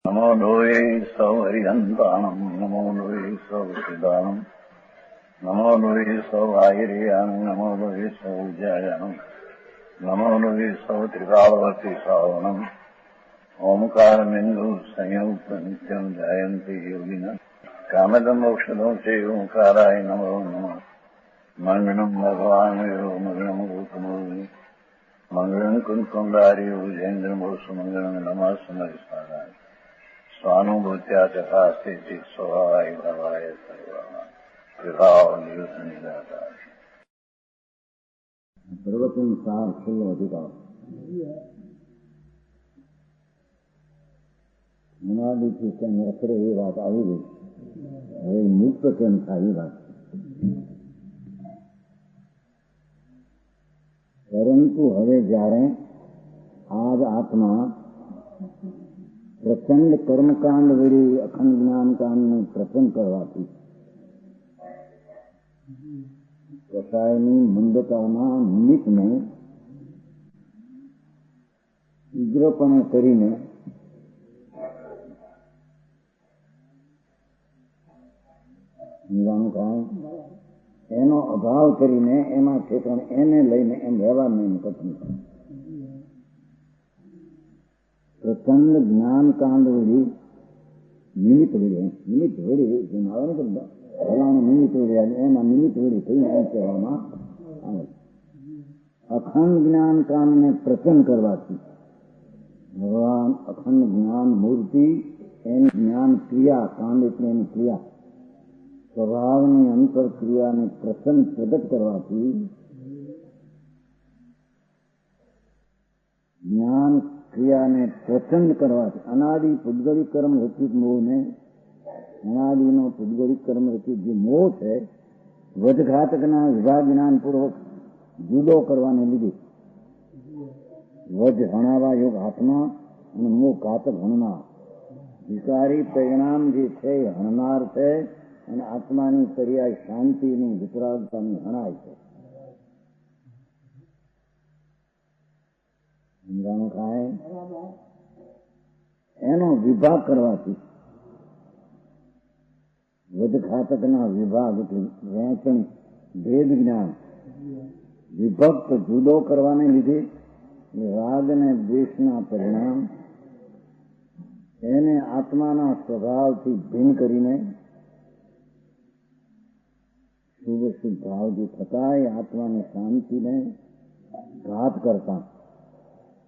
नमो लोये सौहरिहन्ताणम् नमो लोये सौहृदानम् नमो लोये सौभागिर्यानम् नमो लोये सौविजयानम् नमो लोये सौत्रिकालवती सावनम् ओंकारमिन्दु संयुक्त नित्यम् जयन्ति योगिनः कामदम् मोक्षदम् च ओंकाराय नमो नमः मङ्गलम् भगवान् वीरो मङ्गलम् रूपमोहि मङ्गलम् कुन्कुण्डारि भुजेन्द्रमोसु मङ्गलम् नमः समरिसाराय स्वानुभूत्या तथा स्थिति स्वभावाय भवाय પ્રવચન સાર છેલ્લો અધિકાર મનાદીથી કેમ રખડે એ વાત આવી ગઈ. હવે મુક્ત કેમ થાય એ વાત. પરંતુ હવે જ્યારે આજ આત્મા પ્રચંડ કર્મકાંડ વળી અખંડ જ્ઞાનકાંડને પ્રસન્ન કરવાથી કસાયની મંદતાના નિમિત્તને ઉગ્રપણે કરીને એનો અભાવ કરીને એમાં ક્ષેત્ર એને લઈને એમ વ્યવહારને કથન કરે. પ્રચંડ જ્ઞાનકાંડ વળી નિમિત્ત વળી જેમ આવે ને બધા ભલાનું નિમિત્ત વળી એમાં નિમિત્ત વળી થઈને એમ કહેવામાં આવે. અખંડ જ્ઞાનકાંડને પ્રસન્ન કરવાથી ભગવાન અખંડ જ્ઞાન મૂર્તિ એની જ્ઞાન ક્રિયા કાંડ એટલે એની ક્રિયા સ્વભાવની અંતર ક્રિયાને પ્રસન્ન પ્રગટ કરવાથી જ્ઞાન ક્રિયાને પ્રસન્ન કરવાથી અનાદિ પુદ્ગલિક કર્મ રચિત મોહને અનાદિનો પુદ્ગલિક કર્મ રચિત જે મોહ છે વજઘાતકના વિભાગ જ્ઞાનપૂર્વક જુદો કરવાને લીધે વજ હણાવા યોગ હાથમાં અને મોહ ઘાતક હણનાર વિકારી પરિણામ જે છે એ હણનાર છે અને આત્માની પર્યાય શાંતિની વિતરાગતાની હણાય છે. એનો વિભાગ કરવાથી વધઘાતકના વિભાગ એટલે વહેંચણી ભેદ જ્ઞાન વિભક્ત જુદો કરવાને લીધે રાગ અને દ્વેષના પરિણામ એને આત્માના સ્વભાવથી ભિન્ન કરીને શુભ શુભ ભાવ જે થતા એ આત્માની શાંતિને ઘાત કરતા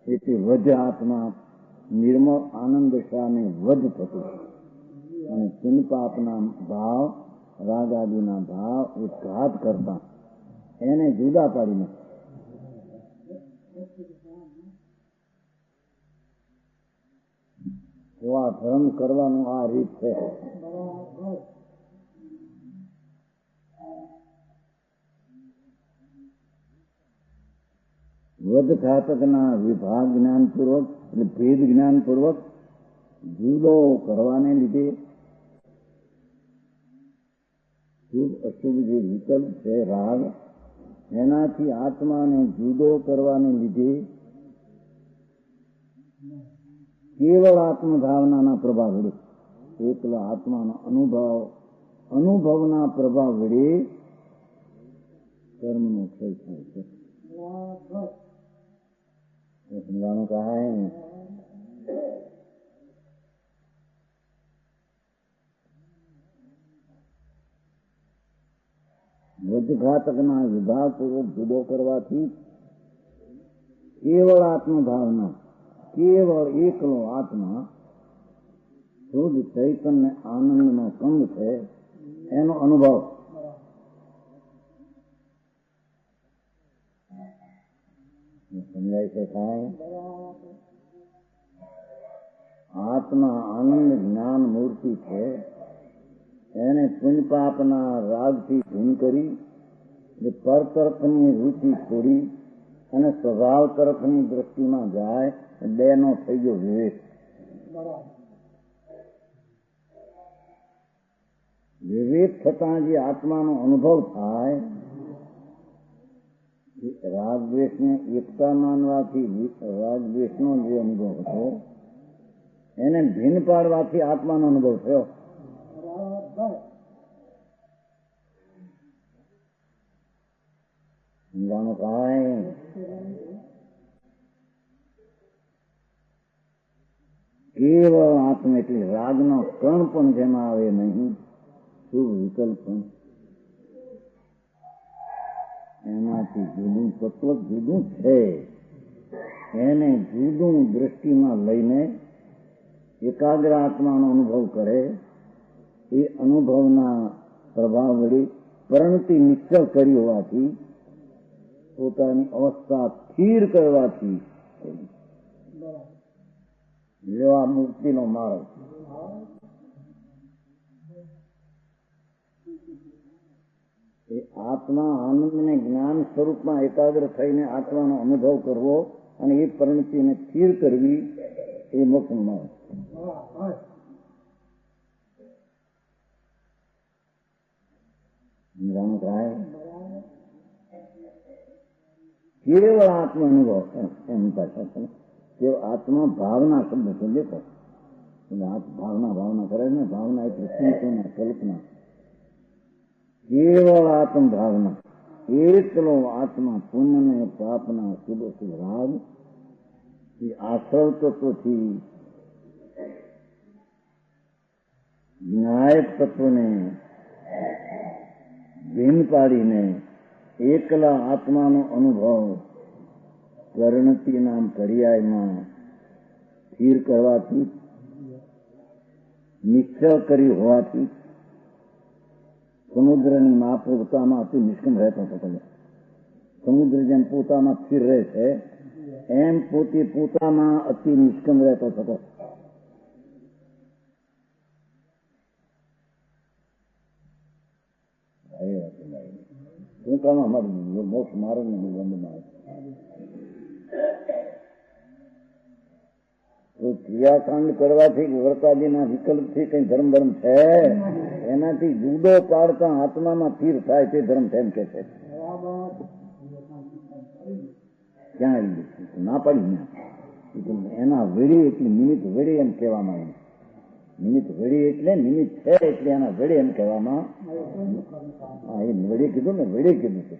એટલે વધ આત્મા નિર્મળ આનંદ શાને વધ થતું અને ચિંપાપના ભાવ રાગ આદિના ભાવ એ ઘાત કરતા એને જુદા પાડીને તો આ ધર્મ કરવાનું આ રીત છે. વધઘાતકના વિભાગ જ્ઞાનપૂર્વક એટલે ભેદ જ્ઞાનપૂર્વક જુદો કરવાને લીધે શુભ અશુભ જે વિકલ્પ છે રાગ એનાથી આત્માને જુદો કરવાને લીધે કેવળ આત્મભાવનાના પ્રભાવ વડે એકલા આત્માનો અનુભવના પ્રભાવ વડે કર્મનો ક્ષય થાય છે. समझाने का है વધઘાતકના વિભાગ પૂર્વક જુદો કરવાથી કેવળ આત્મભાવના કેવળ એકલો આત્મા શુદ્ધ ચૈતન્ય આનંદનો કંગ છે એનો અનુભવ સમજાય છે. થાય આત્મા આનંદ જ્ઞાન મૂર્તિ છે એને પુણ્યપાપના રાગથી ભીન કરી પર તરફની રુચિ છોડી અને સ્વભાવ તરફની દ્રષ્ટિમાં જાય બેનો થઈ ગયો વિવેક. વિવેક થતાં જે આત્માનો અનુભવ થાય રાગદ્વેષને એકતા માનવાથી રાગદ્વેષનો જે અનુભવ હતો એને ભીન પાડવાથી આત્માનો અનુભવ થયો. સમજાણું કાંઈ? કેવળ આત્મા એટલે રાગનો કણ પણ જેમાં આવે નહીં, શુભ વિકલ્પ પણ એનાથી જુદું તત્વ જુદું છે. એને જુદું દ્રષ્ટિમાં લઈને એકાગ્ર આત્માનો અનુભવ કરે. એ અનુભવના પ્રભાવ વળી પરિણતિ નિશ્ચય કરી હોવાથી, પોતાની અવસ્થા સ્થિર કરવાથી લેવા મુક્તિનો માર્ગ. એ આત્મા આનંદને જ્ઞાન સ્વરૂપમાં એકાગ્ર થઈને આત્માનો અનુભવ કરવો અને એ પરિણતિને સ્થિર કરવી, એ મોક્ષનો માર્ગ. જાણો થાય કેવળ આત્મ અનુભવ એમ પાછા કેવળ આત્મા ભાવના શબ્દ છે. દેખો ભાવના કરે ને, ભાવના એટલે ચિંતના કલ્પના. કેવળ આત્મ ભાવના, એકલો આત્મા પુણ્ય પાપના શુભ શુભ રાગ એ આશ્રવ તત્વથી વિનાયક તત્વને ભીન પાડીને એકલા આત્માનો અનુભવ પરિણતિ નામ પર્યાયમાં સ્થિર કરવાથી, નિશ્ચય કરી હોવાથી સમુદ્રની મા પોતામાં અતિ નિષ્કમ રહેતો હતો. સમુદ્ર જેમ પોતામાં સ્થિર રહે છે એમ પોતે પોતામાં અતિ નિષ્કમ રહેતો હતો. ટૂંકામાં અમારું મોક્ષ માર્ગ બંધમાં ક્રિયાકાંડ કરવાથી વર્તાદીના વિકલ્પથી કઈ ધર્મ છે? એનાથી જુદો પાડતા આત્મામાં સ્થિર થાય તે ધર્મ તેમ કે છે. ક્યાં ના પાડી એના વેડી એટલી નિમિત્ત વેડી એમ કહેવામાં આવે. નિમિત્ત વેડી એટલે નિમિત્ત છે એટલે એના વેડી એમ કહેવામાં. હા, એ વેડી કીધું ને, વેડી કીધું છે.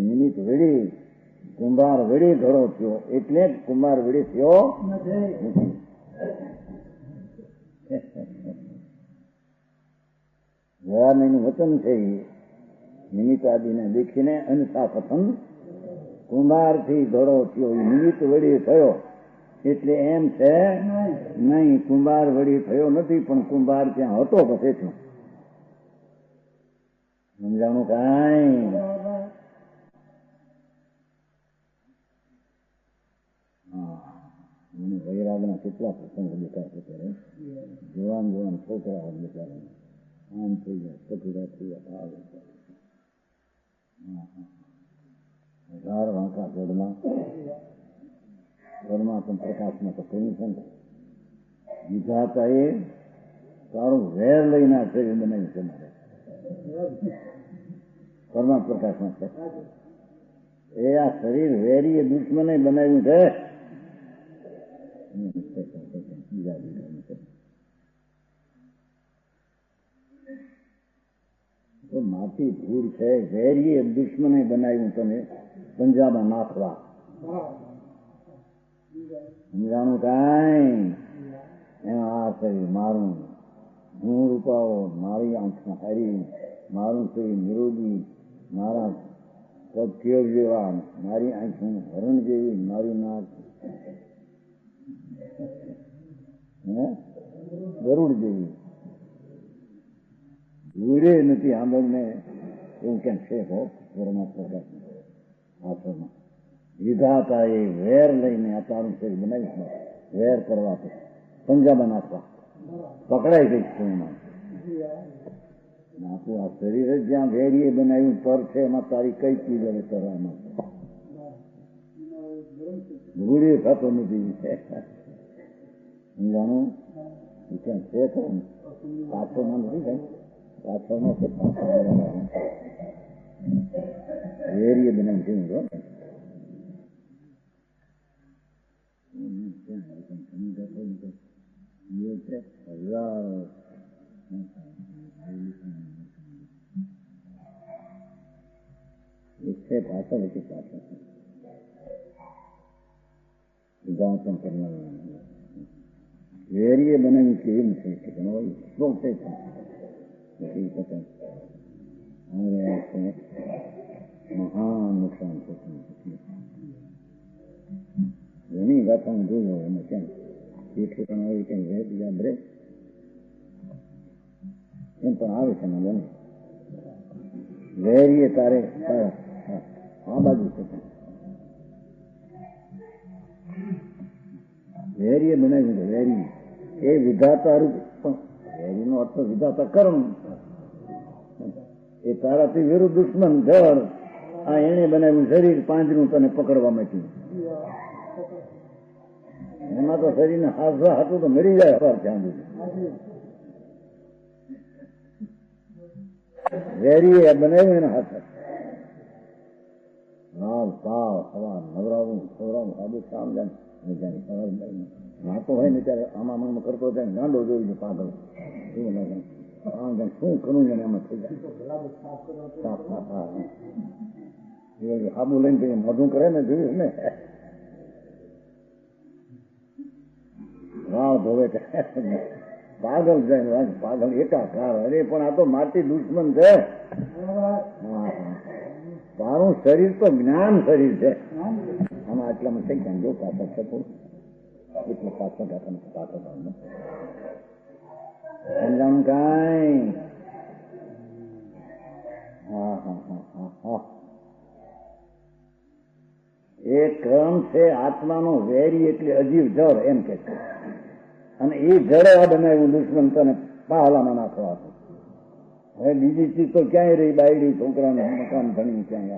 નિમિત્ત વેડી, કુંભાર વેડી ઘડો થયો એટલે કુંભાર વેડી થયો નથી. ગયા મહિનું વચન છે નિમિત્ત આદિને દેખીને અનસા કથન કુંભારથી ઘડો થયો. નિમિત્ત વળી થયો એટલે એમ છે નહીં, કુંભાર વળી થયો નથી, પણ કુંભાર ત્યાં હતો પછી છું. સમજાણું કાંઈ? મને વૈરાગના કેટલા પ્રસંગો દેખાશે ત્યારે. જવાન છોકરા બિચારા આમ થઈ જાય, કટુરા થઈ જાય. હજાર વાંકા ગઢમાં પણ પ્રકાશમાં તો કહ્યું છે ને, વિધાતા એ સારું વેર લઈને આ શરીર બનાવ્યું છે. મારે પરમાત્મા પ્રકાશમાં છે એ આ શરીર વેરીએ દુશ્મને બનાવ્યું છે. માટી ધૂળ છે, વેરીએ દુશ્મને બનાવ્યું તને પંજાબમાં નાખવા. સમજાણું કાંઈ? એમાં આ શરીર મારું, હું રૂપાવો, મારી આંખમાં હારી, મારું શરીર નિરોગી, મારા પગ કેળ જેવા, મારી આંખ હું હરણ જેવી, મારી નાક ગરુડ જેવી. જોડે નથી આંબળને એવું ક્યાંક છે. હો પરમાત્મા આશ્રમમાં વિધાતા એ વેર લઈને આ તારું શરીર બનાવ્યું. વેર કરવા તો પંજાબમાં નાખવા પકડાઈ ગઈ છે. એમાં નાખું આ શરીર જ જ્યાં વેરીએ બનાવ્યું પર છે, એમાં તારી કઈ ચીજ હવે કરવામાં ભૂડી થતો નથી. સમજાણું? ક્યાંક છે ખરું? પાછળમાં નથી કઈ, પાછળમાં છે. વેરીએ બનાવ્યું છે. એ છે હજારો इससे पाछળ की पाछળ ઉદાહરણ કરનાર વેરીએ બનાવી કેમ છે કે બનાવી શું છે મહાન નુકસાન થતું એની ગાથા જોયો એમાં ક્યાં એ ઠેકાણ આવી ક્યાંક રહે યાદ રહે એમ પણ આવે છે મને વેરીએ તારે આ બાજુ છે વેરીએ બનાવ્યું છે વેરી એ વિધાતા રૂપ પણ વેરીનો અર્થ વિધાતા કર્મ એ તારાથી વિરુદ્ધ દુશ્મન જળ આ એને બનાવ્યું શરીર પાંજરું તને પકડવા માંડ્યું એમાં તો શરીરને હાથવા હતું તો મરી જાય અપાર ધ્યાન દીધું વેરીએ બનાવ્યું એના હાથ નાવ તાવ હવા નવરાવું ખવરાવું સાબુ કામ જાય નાતો હોય ને ત્યારે આમાં મનમાં કરતો જાય ગાંડો જોઈને પાગલ શું કરું ને એમાં થઈ જાય સાબુ લઈને મોઢું કરે ને જોયું ને વાળ ધોવે પાગલ જાય પાગલ એકાકાર અરે પણ આ તો માટી દુશ્મન છે તારું શરીર તો જ્ઞાન શરીર છે આમાં આટલામાં થઈ જાય જો પાછળ છે થોડું એટલે પાછળ પાછળ સમજાણું કાંઈ હા હા હા હા હા એ ક્રમ છે આત્માનો વેરી એટલે અજીવ જળ એમ કે છે અને એ જળે આ બનાવ્યું દુશ્મન તને પાહલામાં નાખવા હતું હવે બીજી ચીજ તો ક્યાંય રહી બાયડી છોકરાને મકાન ભણી ક્યાંય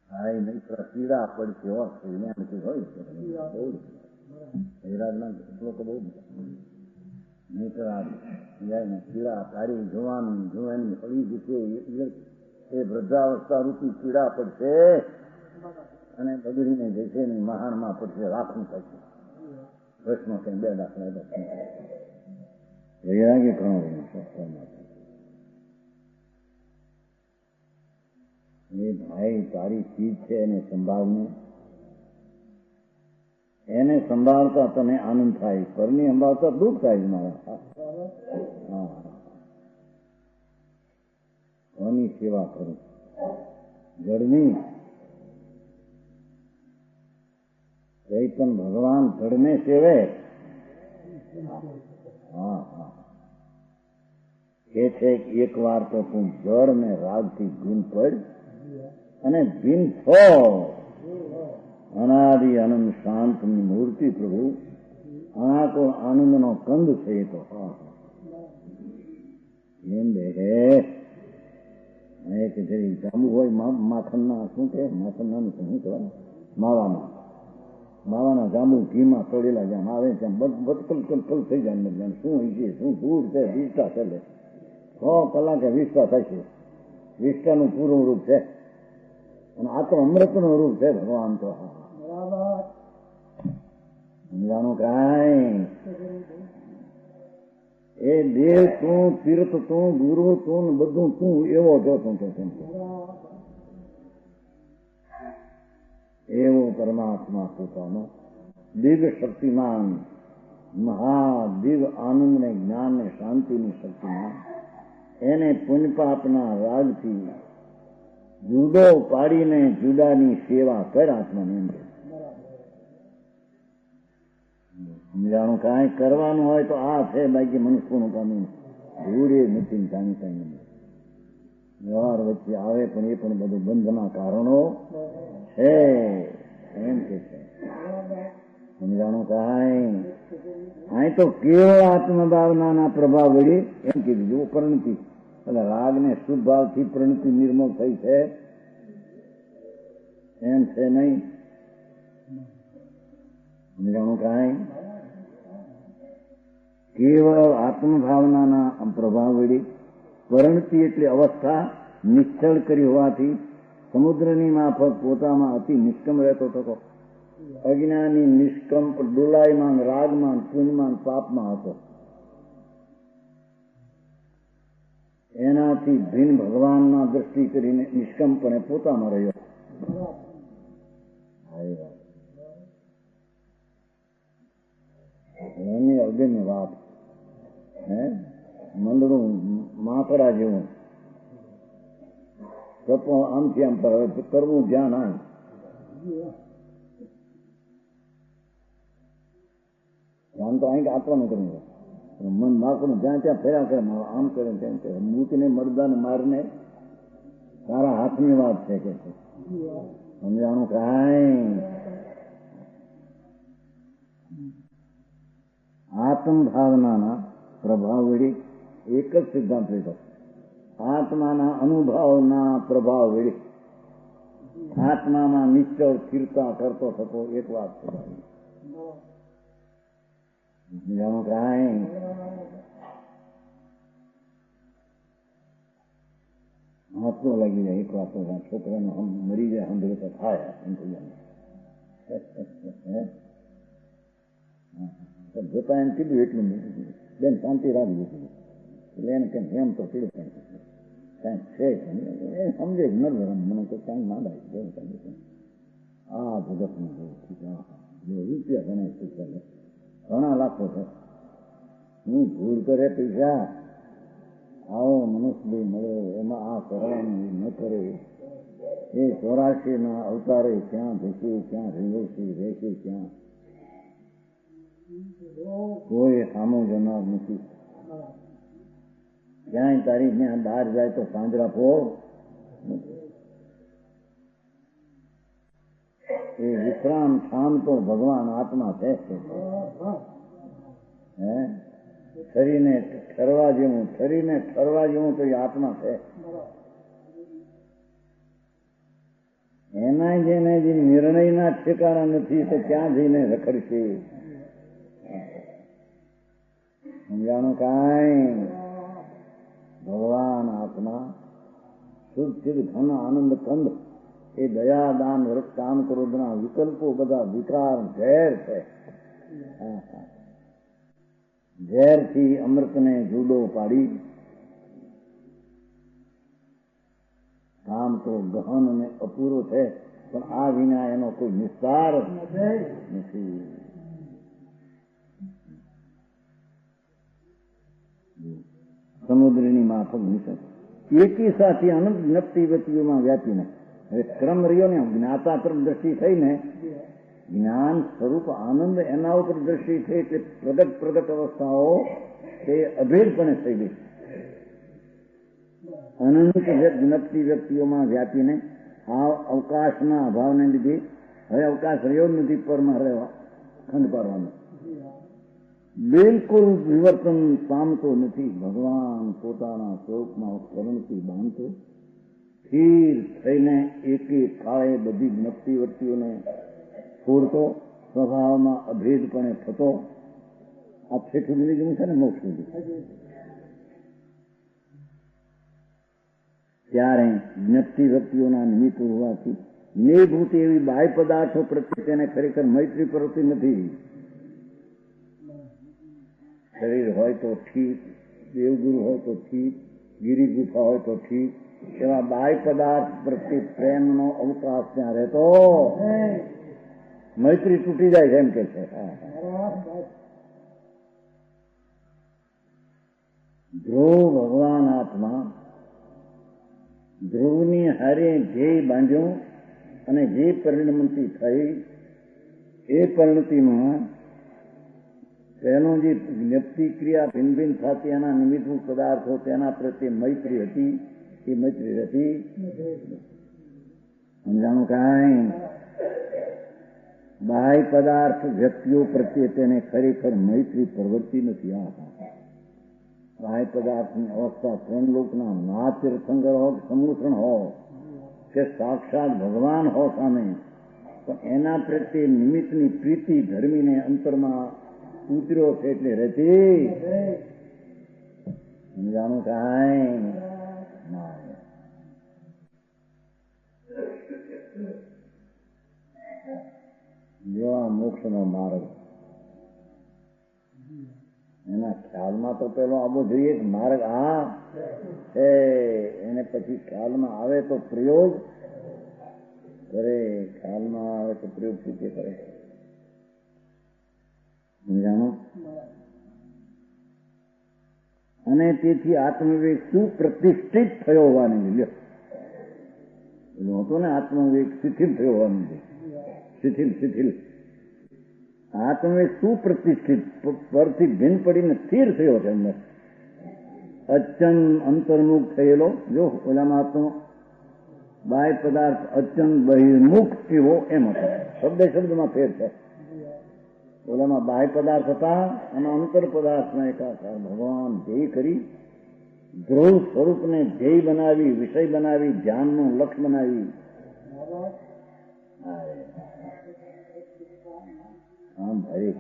હા નહીં પીડા પડશે હોય લોકો બહુ નહીં પીડા તારી જોવાની જોવાની ફળી જશે એ વૃદ્ધાવસ્થા રૂપી પીડા પડશે અને બગડીને જશે ને મહાનમાં પડશે રાખવું થશે પ્રશ્નો કઈ બે દાખલા વૈરાગ્ય ઘણો એ ભાઈ તારી ચીજ છે એને સંભાળને એને સંભાળતા તને આનંદ થાય પરની સંભાળતા દુઃખ થાય મારા કોની સેવા કરું જળની ચૈતન ભગવાન જળને સેવે હા હા કે છે એક વાર તો તું જળ ને રાગથી ભીન પડ અને ભીન થો અનાદિ આનંદ શાંતની મૂર્તિ પ્રભુ આ તો આનંદનો કંદ છે એ તો એમ બે એક જરી જાંબુ હોય માખણના શું કે માખણના શું કહેવાય માવાના જાંબુ ઘીમાં તળેલા જેમ આવે તેમ બટકલ થઈ જાય શું છે શું ધૂળ છે વિષ્ટા ચાલે 6 કલાકે વિષ્ટા થશે વિષ્ટાનું પૂરું રૂપ છે અને આ તો અમૃતનું રૂપ છે ભગવાન તો સમજાણું કાંઈ એ દેહ તું તીર્થ તું ગુરુ તું બધું તું એવો જો તું તો એવો પરમાત્મા પોતાનો દિવ્ય શક્તિમાન મહાદિવ્ય આનંદ ને જ્ઞાન ને શાંતિની શક્તિમાન એને પુણ્યપાપના રાગથી જુદો પાડીને જુદાની સેવા કર આત્માને એમ સમજાણું કાંઈ કરવાનું હોય તો આ છે બાકી મનુષ્યનું કામ ધૂળે નથી જાણી કાંઈ વ્યવહાર વચ્ચે આવે પણ એ પણ બધું બંધના કારણો છે એમ કે છે સમજાણું કાંઈ અહીં તો કેવળ આત્મભાવનાના પ્રભાવ વળી એમ કીધું જો પરિણતિ એટલે રાગ ને શુદ્ધ ભાવથી પરિણતિ નિર્મળ થઈ છે એમ છે નહીં સમજાણું કાંઈ કેવળ આત્મભાવનાના પ્રભાવ વળી પરિણતિ એટલે અવસ્થા નિશ્ચળ કરી હોવાથી સમુદ્રની માફક પોતામાં અતિ નિષ્કમ રહેતો હતો. અજ્ઞાની નિષ્કંપ ડોલાયમાન રાગમાન પુણ્યમાન પાપમાં હતો. એનાથી ભિન્ન ભગવાનના દ્રષ્ટિ કરીને નિષ્કંપણે પોતામાં રહ્યો. એની અગમ્ય વાત. મંદડું માકડા જેવું સપો આમથી આમ કરવું ધ્યાન આમ ધ્યાન તો અહીં આપવાનું કરવું. મન માકડું જ્યાં ત્યાં ફેરા કરે, આમ કરે તેમ કરે. મૂકીને મરદાને મારને તારા હાથની વાત છે કે છે. સમજાણું કાંઈ આત્મ ભાવનાના પ્રભાવ વળી એક જ સિદ્ધાંત લીધો. આત્માના અનુભાવના પ્રભાવ વળી આત્મામાં નિશ્ચળ સ્થિરતા કરતો થતો એક વાત છે. જાણો કાંઈ હાથો લાગી જાય એક વાત. છોકરાને મરી જાય સાંભળે તો થાય જતા એમ કીધું એટલું બેન શાંતિ રાખી દીધું. એટલે એને કઈ એમ તો પીડે કઈ છે સમજે જ ન મને તો કઈ માંડાય આ જગતનું રૂપિયા ગણાય છે, ઘણા લાખો છે. હું ભૂલ કરે પૈસા આવો મનુષ્ય મળ્યો એમાં આ કરવાનું ન કરે. એ 84 અવતારે ક્યાં જશે, ક્યાં રહ્યો છે, રહેશે ક્યાં, કોઈ સામું જનાર નથી. ક્યાંય તારી ત્યાં બહાર જાય તો પાંજરા ફોડ. એ વિશ્રામ શાંતો ભગવાન આત્મા છે. શરીરને ઠરવા જેવું તો એ આત્મા છે. એના જેને જે નિર્ણયના ઠેકાણા નથી તો ક્યાં જઈને રખડશે. સમજાણું કાંઈ ભગવાન આત્મા શુદ્ધ સિદ્ધ ઘન આનંદ કંદ એ દયા દાન વ્રત કામ ક્રોધના વિકલ્પો બધા વિકાર ઝેર છે. ઝેરથી અમૃતને જુદો પાડી કામ તો ગહન અને અપૂરો છે, પણ આ વિના એનો કોઈ નિસ્તાર નથી. સમુદ્રની માફક નિષદ એકી સાથે અનંત જ્ઞપ્તિ વૃત્તિઓમાં વ્યાપીને હવે ક્રમ રહ્યો ને જ્ઞાતા તરફ દ્રષ્ટિ થઈને જ્ઞાન સ્વરૂપ આનંદ એના ઉપર દ્રષ્ટિ થઈ એટલે પ્રગટ અવસ્થાઓ તે અભેદપણે થઈ ગઈ. અનંત જ્ઞપ્તિ વ્યક્તિઓમાં વ્યાપીને આ અવકાશના અભાવને લીધે હવે અવકાશ રહ્યો નથી પરમાં રહેવા ખંડ પાડવાનો. બિલકુલ વિવર્તન પામતો નથી. ભગવાન પોતાના સ્વરૂપમાં કરણથી બાંધતો સ્થિર થઈને એકે કાળે બધી જ્ઞપ્તિ વૃત્તિઓને છોડતો સ્વભાવમાં અભેદપણે થતો. આ છેઠું નિવેદન છે ને મોક્ષ સુધી. ત્યારે જ્ઞપ્તિ વૃત્તિઓના નિમિત્ત હોવાથી નિભૂતિ એવી બાહ્ય પદાર્થો પ્રત્યે તેને ખરેખર મૈત્રી પ્રવૃત્તિ નથી. શરીર હોય તો ઠીક, દેવગુરુ હોય તો ઠીક, ગિરી ગુફા હોય તો ઠીક, એવા બાહ્ય પદાર્થ પ્રત્યે પ્રેમનો અવકાશ ત્યાં રહેતો મૈત્રી તૂટી જાય છે એમ કે છે. ધ્રુવ ભગવાન આત્મા ધ્રુવની હારે ધ્યેય બાંધ્યું અને જે પરિણમતી થઈ એ પરિણતિમાં તેનો જે જ્ઞપ્તિ ક્રિયા ભિન્ન ભિન્ન થતી એના નિમિત્તરૂપ પદાર્થો તેના પ્રત્યે મૈત્રી હતી. એ મૈત્રી હતી. સમજાણું કાંઈ બાહ્ય પદાર્થ વ્યક્તિઓ પ્રત્યે તેને ખરેખર મૈત્રી પ્રવૃત્તિ નથી. બાહ્ય પદાર્થની અવસ્થા ત્રણ લોકના ના તીર્થંકર હો કે સમૂષણ હો કે સાક્ષાત ભગવાન હો સામે, પણ એના પ્રત્યે નિમિત્તની પ્રીતિ ધર્મીને અંતરમાં ઉતર્યો છે એટલે રહેતી. સમજાણું કાંઈ મોક્ષનો માર્ગ. એના ખ્યાલમાં તો પેલો આવવો જોઈએ કે માર્ગ આ છે, એને પછી ખ્યાલમાં આવે તો પ્રયોગ કરે, ખ્યાલમાં આવે તો પ્રયોગ શું કરે, સમજાણો? અને તેથી આત્મવિવેક સુપ્રતિષ્ઠિત થયો હોવાની લ્યો, એનો હતો ને આત્મવિવેક શિથિલ થયો હોવાનું છે, શિથિલ આત્મવિવેક સુપ્રતિષ્ઠિત પરથી ભિન્ન પડીને સ્થિર થયો છે અંદર, અચન અંતર્મુખ થયેલો. જો ઓલામાં હતો બાહ્ય પદાર્થ અચન બહિર્મુખ એવો, એમ હતો. શબ્દમાં ફેર છે. ઓલામાં બાહ્ય પદાર્થ હતા અને અંતર પદાર્થના એકાકાર. ભગવાન ધ્યેય કરી ધ્રુવ સ્વરૂપને ધ્યેય બનાવી, વિષય બનાવી, ધ્યાનનું લક્ષ્ય બનાવી. આમ ભાઈ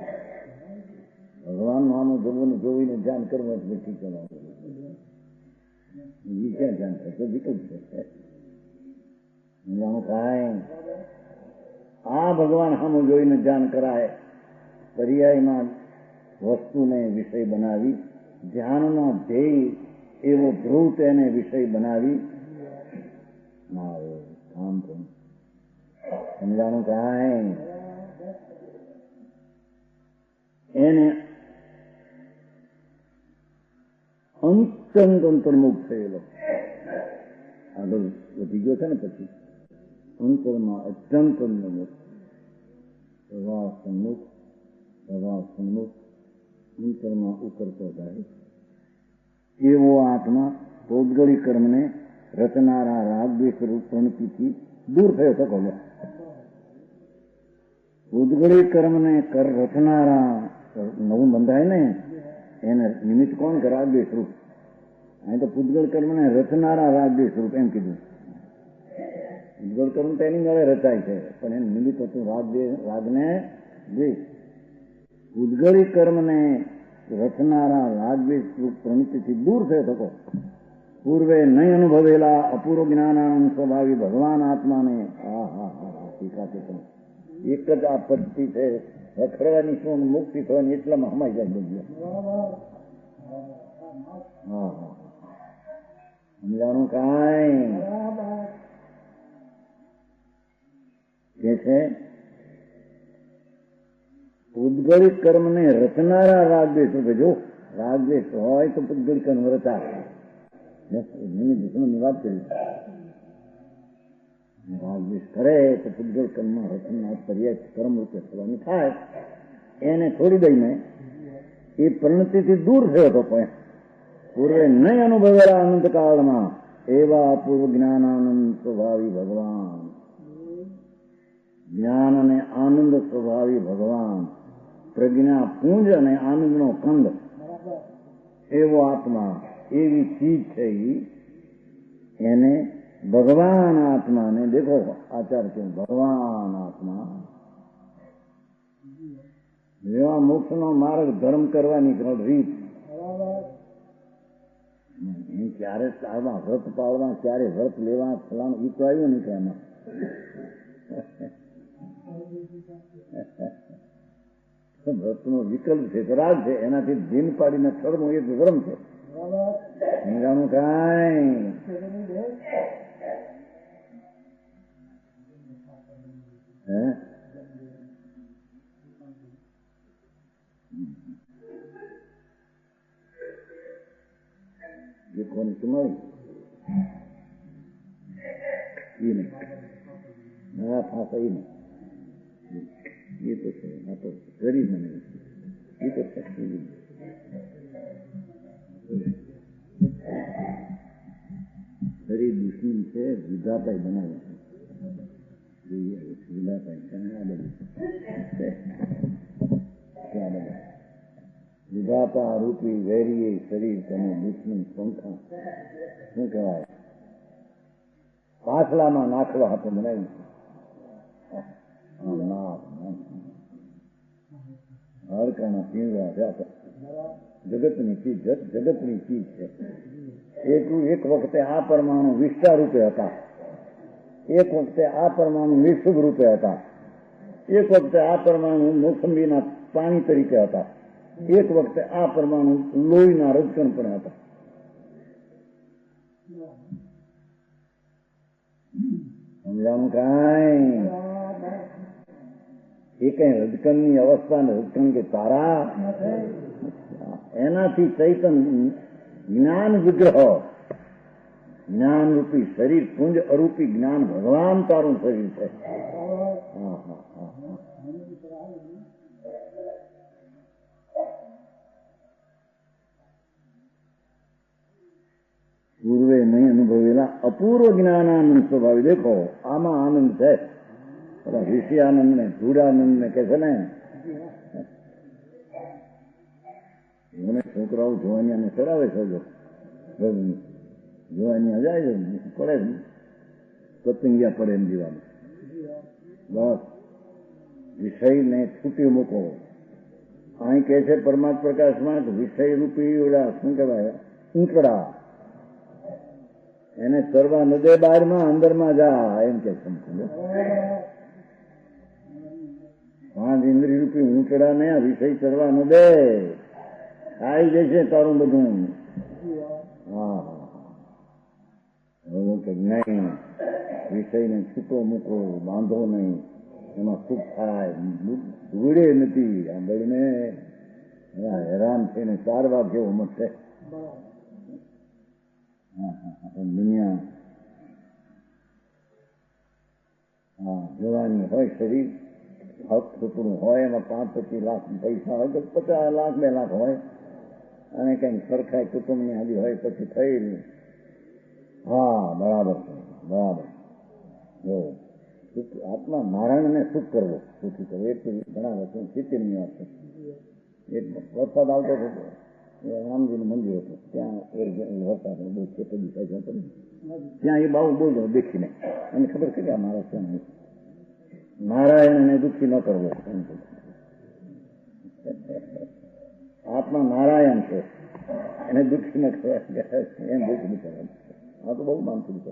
ભગવાન નાનું જોવું જોઈને ધ્યાન કરવું એટલે ઠીક ક્યાં ધ્યાન થશે? વિકલ્પ છે. કાંઈ આ ભગવાન સામું જોઈને ધ્યાન કરાય. પર્યાયમાં વસ્તુને વિષય બનાવી, ધ્યાનનો ધ્યેય એવો ધ્રુવ તેને વિષય બનાવી. આમ તો સમજાણું કાંઈ એને અંતંત અંતર્મુખ થયેલો. આગળ વધી ગયો છે ને પછી અંતરમાં અત્યંત અંતર્મુખ, પ્રવાહ સન્મુખ અંતરમાં ઉતરતો જાય એવો આત્મા પૌદ્ગલિક કર્મને રચનારા રાગદ્વેષ રૂપ પ્રણતિથી દૂર થયો તો કહો. પૌદ્ગલિક કર્મને રચનારા નવું બંધાય ને એને નિમિત્ત કોણ કરે? રાગદ્વેષ રૂપ. અહીં તો પૂતગળ કર્મને રચનારા રાગદ્વેષ રૂપ એમ કીધું. પૂતગળ કર્મ તો એની મેળે રચાય છે, પણ એનું નિમિત્ત હતું રાગને દ્વેષ. પૂતગળી કર્મને રચનારા રાગદ્વેષ રૂપ પ્રવૃત્તિથી દૂર થયો થતો. પૂર્વે નહીં અનુભવેલા અપૂર્વ જ્ઞાનાનંદ સ્વભાવી ભગવાન આત્માને એક જ આ પદ્ધતિ છે. રખડવાની શું મુક્તિ થવાની એટલામાં હમાઈ જાય બધું. સમજાણું કાંઈ કે છે? પૂતગળિક કર્મને રચનારા રાગદ્વેષ રૂપે. જો રાગદ્વેષ હોય તો પૂતગળિક કર્મ રચાય. દુશ્મનની વાત કરી. રાગદ્વેષ કરે તો પૂતગળ કર્મમાં રચના પર્યાય કર્મ રૂપે થવાની થાય. એને છોડી દઈને એ પરિણતિથી દૂર થયો હતો. પણ પૂર્વે નહીં અનુભવેલા અનંતકાળમાં એવા અપૂર્વ જ્ઞાનાનંદ સ્વભાવી ભગવાન, જ્ઞાન અને આનંદ સ્વભાવી ભગવાન, પ્રજ્ઞા પુંજ અને આનંદનો કંદ એવો આત્મા, એવી ચીજ છે એને ભગવાન આત્માને. દેખો આચાર કે ભગવાન આત્મા જેવા મોક્ષનો માર્ગ ધર્મ કરવાની રીત. ક્યારે ચાલવા, વ્રત પાળવા, ક્યારે વ્રત લેવા, ફલાણ એ તો આવ્યું નહીં કે એમાં વ્રતનો વિકલ્પ છે, રાગ છે. એનાથી દિન પાડીને છોડવું એ ધર્મ છે. સમજાણું કાંઈ? ये कौन तुम्हारी ये नहीं नया फांसा ही नहीं, ये तो है ना, तो गरीब मैंने ये तो शक्ति गरीब दुश्मन से विधाता बनाया विधाता क्या बना વિધાતા રૂપી વેરીએ શરીર તેને દુશ્મન પંખા શું કહેવાય પાછલામાં નાખવા હાથે બનાવ્યું. હાડકાના પીંજરા જાતા જગતની ચીજ છે. એક વખતે આ પરમાણુ વિષ્ટા રૂપે હતા, એક વખતે આ પરમાણુ નિઃશુભ રૂપે હતા, એક વખતે આ પરમાણુ મોસંબીના પાણી તરીકે હતા, એક વખતે આ પરમાણુ લોહીના રજકણ પણ હતા. સમજાણું કાંઈ? એ કઈ રજકણની અવસ્થા ને રજકણ કે તારા, એનાથી ચૈતન જ્ઞાન વિગ્રહ, જ્ઞાન રૂપી શરીર, પુંજ અરૂપી જ્ઞાન ભગવાન તારું શરીર છે. પૂર્વે નહીં અનુભવેલા અપૂર્વ જ્ઞાનાનંદ સ્વભાવી. દેખો આમાં આનંદ છે. પેલા ઋષિયાનંદ ને ધૂળાનંદ ને કે છે ને, મને છોકરાઓ જોવાની ચડાવે છે, જોવાની જાય છે, પડે પતંગિયા પડે એમ જીવાનું. બસ વિષયને છૂટી મૂકો. અહીં કે છે પરમાત્મ પ્રકાશમાં વિષય રૂપી ઓલા શું કહેવાય ઊંટડા, એને કરવા ન દે બહારમાં, અંદરમાં જા એમ કે સમજો. પાંચ ઇન્દ્રિય રૂપી ઊંટડા ને આ વિષય કરવા ન દે, ખાઈ જશે તારું બધું. હા કે નહીં, વિષયને છૂટો મૂકો, બાંધો નહીં, એમાં સુખ થાય, ઉડે નથી. આ બળને હેરાન થઈને 4 વાગ્ય ઉમર છે. દુનિયા જોવાની હોય, શરીર હક છૂટું હોય, એમાં 5-25 લાખ પૈસા હોય, તો 50 લાખ 2 લાખ હોય, અને કંઈક સરખાઈ કુટુંબની હાજી હોય પછી થઈ. હા બરાબર છે, બરાબર. જો આત્મા નારાયણને સુખ કરવો, સુખી કરવો, એ ઘણા વર્ષો 70ની વાત છે. એક વરસાદ આવતો હતો, રામજીનું મંદિર હતું, ત્યાં વરસાદ બહુ ખેતી થાય છે, ત્યાં એ બાબુ બોલતો દેખીને એને ખબર છે કે આ મારા છે, નારાયણને દુઃખી ન કરવો. આત્મા નારાયણ છે, એને દુઃખી ન કરવા, એમ દુઃખ નહીં કરવાનું. આ તો બહુ માનતું છે.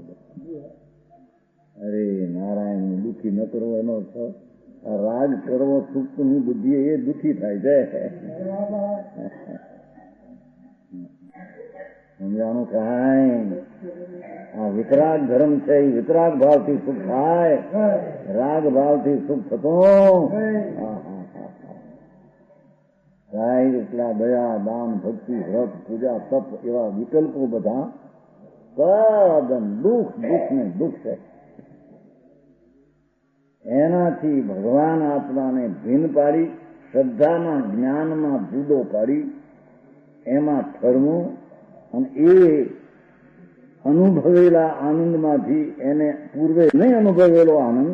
અરે નારાયણ દુઃખી ન કરવો એનો અર્થ આ રાગ કરવો, સુખની બુદ્ધિ એ દુઃખી થાય છે. સમજાણું કાંઈ? આ વિતરાગ ધર્મ છે, એ વિતરાગ ભાવથી સુખ થાય, રાગ ભાવથી સુખ થતો. કાંઈ એટલા દયા, દાન, ભક્તિ, વ્રત, પૂજા, તપ એવા વિકલ્પો બધા તદ્દન દુઃખ ને દુઃખ છે. એનાથી ભગવાન આત્માને ભિન્ન પાડી, શ્રદ્ધામાં જ્ઞાનમાં જુદો પાડી, એમાં ઠરવું, અને એ અનુભવેલા આનંદમાંથી એને પૂર્વે નહીં અનુભવેલો આનંદ,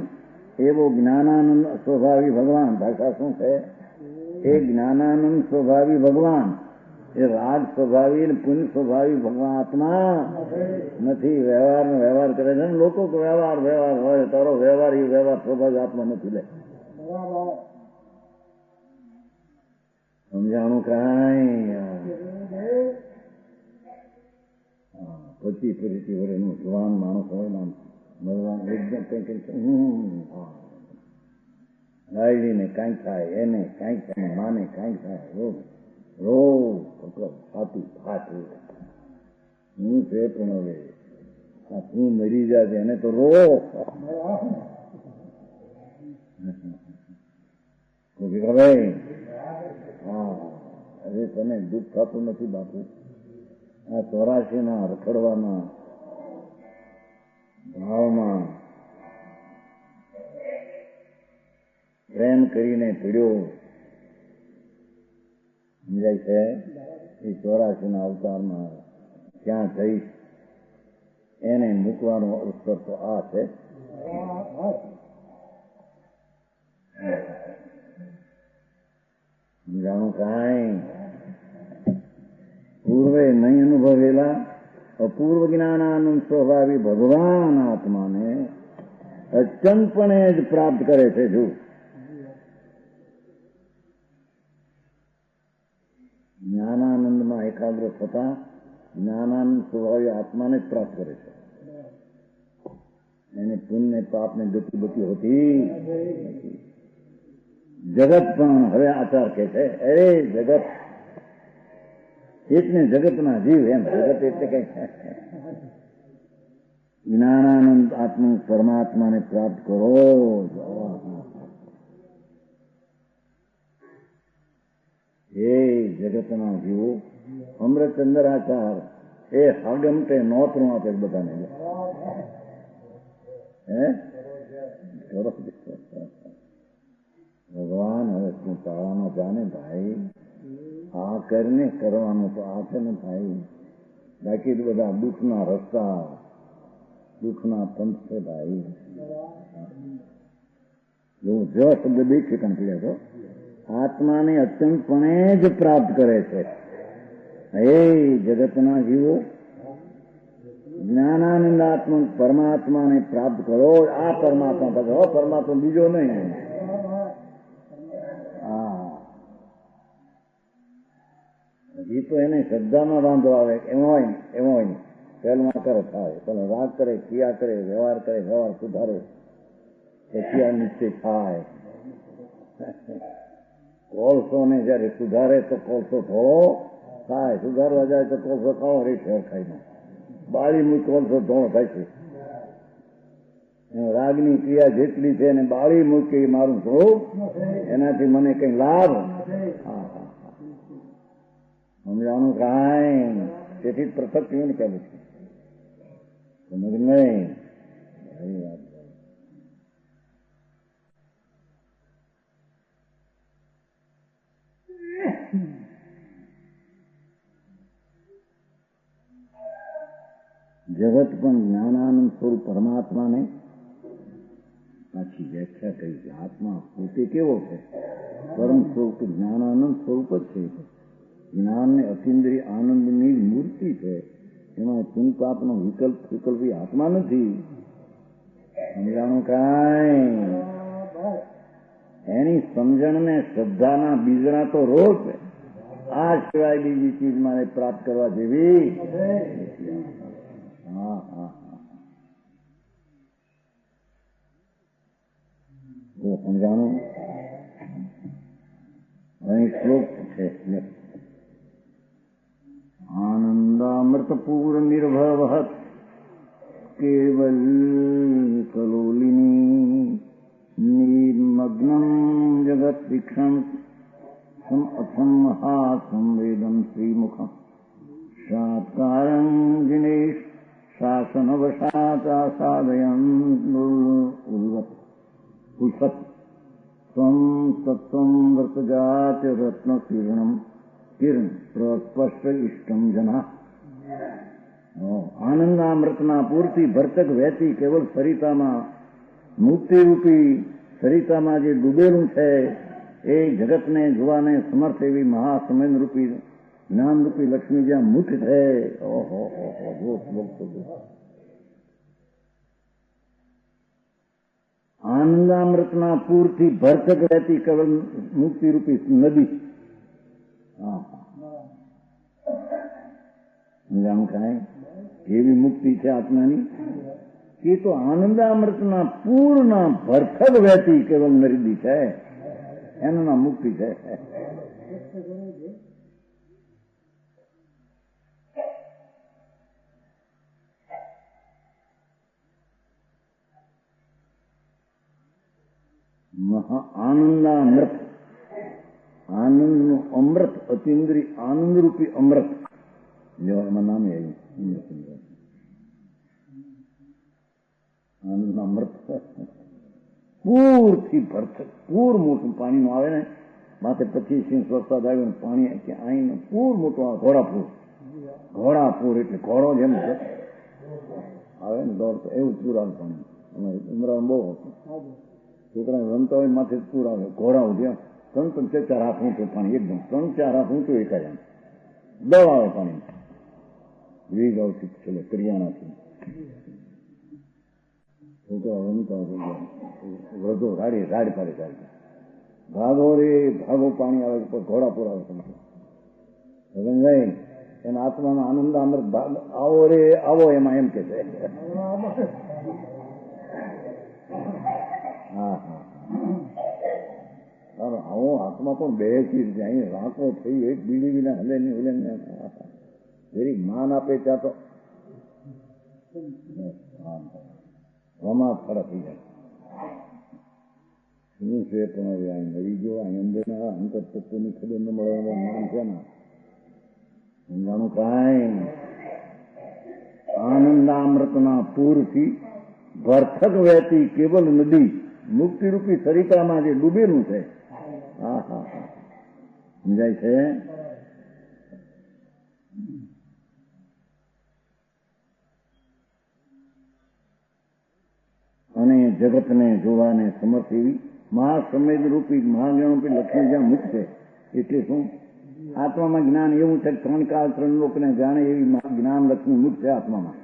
એવો જ્ઞાનાનંદ સ્વભાવી ભગવાન. ભાષા શું છે? એ જ્ઞાનાનંદ સ્વભાવી ભગવાન, એ રાગ સ્વભાવી અને પુણ્ય સ્વભાવી ભગવાન આત્મા નથી. વ્યવહાર નો વ્યવહાર કરે છે ને લોકો, વ્યવહાર વ્યવહાર હોય, તારો વ્યવહાર એ વ્યવહાર સ્વભાવ આત્મા નથી. લે સમજાણું કાંઈ? 25-30 વર્ષનું જવાન માણસ હોય ને, ભગવાન એકદમ કંઈક રાયડીને કાંઈક થાય, એને કાંઈક થાય, માને કાંઈક થાય, રોજ છાતી ફાટે. હું છે પણ હવે તું મરી જાય એને તો રો. હા હવે તને દુઃખ થતું નથી બાપુ. આ 84ના રખડવાના ભાવમાં પ્રેમ કરીને પીડ્યો, સમજાય છે? એ 84ના અવતારમાં ક્યાં જઈશ એને મૂકવાનો અવસર તો આ છે. સમજાણું કાંઈ? પૂર્વે નહીં અનુભવેલા અપૂર્વ જ્ઞાનાનંદ સ્વભાવી ભગવાન આત્માને અચંતપણે જ પ્રાપ્ત કરે છે. જો જ્ઞાનાનંદમાં એકાગ્ર થતા જ્ઞાનાનંદ સ્વભાવી આત્માને જ પ્રાપ્ત કરે છે. એને પુણ્ય પાપને ગતિ બતિ હોતી નથી. જગત પણ હવે આચાર કે છે અરે જગત એટલે જગતના જીવ એમ જગત એટલે કઈ જ્ઞાનાનંદ આત્મ પરમાત્માને પ્રાપ્ત કરો. હે જગતના જીવો અમૃતચંદ્ર આચાર એ હાગમટે નોતરું આપે બધાને હે ભગવાન હવે શું તાળામાં જાને ભાઈ આ કરીને કરવાનું તો આ છે ને ભાઈ બાકી બધા દુઃખના રસ્તા દુઃખના પંથ છે ભાઈ. એવું જ શબ્દ બે ઠેકાણ પીડ્યા તો આત્માને અત્યંતપણે જ પ્રાપ્ત કરે છે. હે જગતના જીવો જ્ઞાનાનંદ આત્મ પરમાત્માને પ્રાપ્ત કરો. આ પરમાત્મા પાસે પરમાત્મા બીજો નહીં. હજી તો એને શ્રદ્ધામાં વાંધો આવે એમ હોય પહેલમાં કરે થાય પણ રાગ કરે ક્રિયા કરે વ્યવહાર કરે વ્યવહાર સુધારે પછી આ નિશ્ચય થાય. કોલસો ને જયારે સુધારે તો કોલસો થોડો થાય સુધારવા જાય તો કોલસો ખાવો રે શેર ખાઈને બાળી મૂક કોલસો ધોળો થાય છે. રાગની ક્રિયા જેટલી છે એને બાળી મૂકી મારું સ્વરૂપ એનાથી મને કઈ લાભ સમજાવાનું કાંઈ તેથી પૃથક કેવું ને કહેલું છે સમજ નહીં. જગત પણ જ્ઞાનાનંદ સ્વરૂપ પરમાત્માને પાછી વ્યાખ્યા કરી છે. આત્મા પોતે કેવો છે? પરમ સ્વરૂપ જ્ઞાનાનંદ સ્વરૂપ જ છે. જ્ઞાન ને અતિન્દ્રિય આનંદની મૂર્તિ છે. એમાં પુણ્યપાપનો વિકલ્પી આત્મા નથી. સમજાણું કાંઈ એની સમજણને શ્રદ્ધાના બીજના તો રોજ આ સિવાય બીજી ચીજ મારે પ્રાપ્ત કરવા જેવી. સમજાણું અહીં શ્લોક છે આનંદામૃતપૂર નિર્ભવહત કેવલ કલોલિની નિર્મગ્નમ જગત વીક્ષણ અથમ મહાસંવેદન શ્રીમુખમ સાત્કારં દિનેશ શાસનવશાતા સાધયન ઉલ્વત પુષત ત્વં તત્વં વર્તજાત રત્ન કિરણ પ્રસ્પષ્ટ ઇષ્ટમ જના. આનંદામૃતના પૂરથી ભરતક વહેતી કેવલ સરિતામાં મુક્તિરૂપી સરિતામાં જે ડૂબેલું છે એ જગતને જોવાને સમર્થ એવી મહાસમયરૂપી જ્ઞાનરૂપી લક્ષ્મી જ્યાં મુઠ છે. ઓહો આનંદામૃતના પૂરથી ભરતક રહેતી કેવલ મુક્તિરૂપી નદી. સમજાણું કાંઈ એવી મુક્તિ છે આત્માની એ તો આનંદામૃતના પૂરના ભરતક વહેતી કેવલ નદી છે. એનું નામ મુક્તિ છે. આનંદામૃત આનંદનું અમૃત અતિન્દ્રિય આનંદરૂપી અમૃત એમાં નામે આનંદ અમૃત પૂરથી ભરત પૂર મોટું પાણીનું આવે ને માથે 25 ઇંચ વરસાદ આવ્યો ને પાણી આવીને પૂર મોટું આવે. ઘોડાપૂર એટલે ઘોડો જેમ આવે ને દોડતો એવું પૂર આવે પાણી. અમારે ઉમરામાં બહુ હતું. છોકરા રમતા હોય માથે પૂર આવે. ઘોડા ઉઠ્યા 3-4 હાથ ઊંચું પાણી એકદમ 3-4 હાથ ઊંચું એકાય એમ દળ આવે પાણી. વીજ આવતી છેલ્લે કરિયાણાથી છોકરા રમતા વૃદ્ધો રાડ પાડે ભાગો રે ભાગો પાણી આવે ઘોડાપુર આવે નહીં એના આત્માનો આનંદ અમૃત આવો રે આવો એમાં એમ કે છે. આત્મા પણ બેસી છે, અહીં રાંકો થઈ એક બીડી વિના હલે નહીં હલે નહીં, વેરી માન આપે ત્યાં તો ફરક થઈ જાય. શું છે પણ હવે અહીં મરી ગયો, અહીં અંદરના અંતર તત્વની ખબર ન મળે જ્ઞાન છે ને સમજાણું કાંઈ. આનંદામૃતના પૂરથી ભરથક વહેતી કેવલ નદી મુક્તિરૂપી સરિતામાં જે ડૂબેલું છે. હા હા હા, સમજાય છે. અને જગતને જોવાને સમર્થ એવી મહાસંવેદ રૂપી મહાજ્ઞાનરૂપી લક્ષ્મી જ્યાં મુક્ત છે. એટલે શું? આત્મામાં જ્ઞાન એવું છે, ત્રણ કાળ ત્રણ લોકને જાણે એવી જ્ઞાન લક્ષ્મી મુક્ત છે આત્મામાં.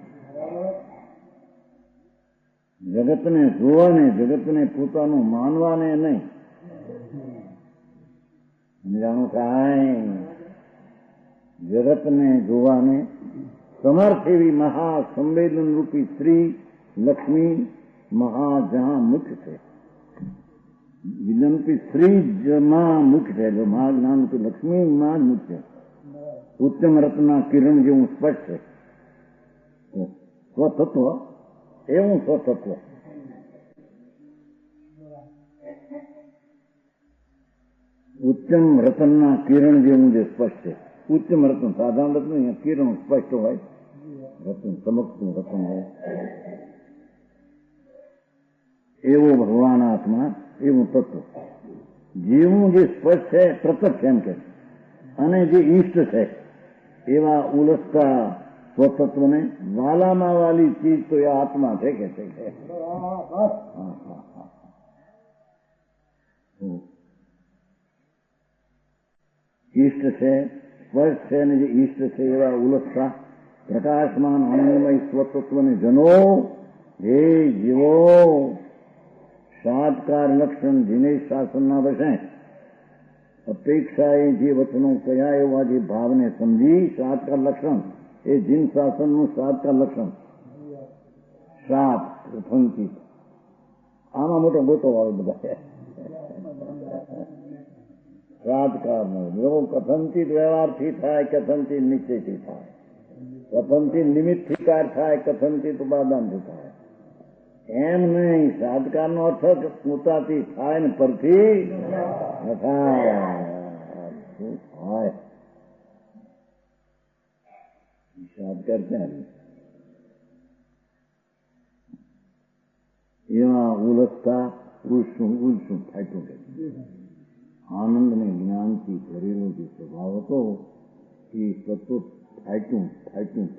જગતને જોવાને, જગતને પોતાનું માનવાને નહીં. સમજાણું કાંઈ? જગતને જોવાને સમર્થ એવી મહાસંવેદન રૂપી સ્ત્રી લક્ષ્મી મહાજહાં મુખ્ય છે. વિજ્ઞાનરૂપી સ્ત્રી માં મુખ્ય છે, મહાજ્ઞાનરૂપી લક્ષ્મી માં જ મુખ્ય છે. ઉત્તમ રત્નના કિરણ જેવું સ્પષ્ટ છે. સ્વતત્વ એવું સ્વતત્વ. ઉત્તમ રતનના કિરણ જેવું જે સ્પષ્ટ છે. ઉત્તમ રત્ન સાધારણ રત્ન, કિરણ સ્પષ્ટ હોય, રત્ન ચમકતું રત્ન હોય, એવો ભગવાન આત્મા એવું તત્વ જેવું જે સ્પષ્ટ છે પ્રત્યક્ષ એમ કે, અને જે ઈષ્ટ છે એવા ઉલસતા સ્વતત્વને વાલામાં વાલી ચીજ તો એ આત્મા છે કે છે. ઈષ્ટ છે, સ્પર્શ છે, અને જે ઈષ્ટ છે એવા ઉલસતા પ્રકાશમાન આનંદમય સ્વતત્વને જનો હે જીવો સાતકાર લક્ષણ દિનેશ શાસનના વશે અપેક્ષાએ જે વચનો કયા એવા જે ભાવને સમજી સાતકાર લક્ષણ એ જીન શાસનનું સાતકાર લક્ષણ. સાત પ્રથમથી આમાં મોટો ગોતો આવે બધા સાતકારનો એવો કથનથી વ્યવહારથી થાય, કથનથી નિશ્ચયથી થાય, કથનથી નિમિત્તથી કાર થાય, કથનથી ઉપાદાનથી થાય. એમ નહીં, સાતકારનો અર્થ પોતાથી થાય ને પરથી થાય. સાતકાર ક્યાં એવા ઉલસતા ઉલસું ફાટ્યું કે આનંદ ને જ્ઞાનથી ભરેલો જે સ્વભાવ હતો એ સતત ફાટ્યું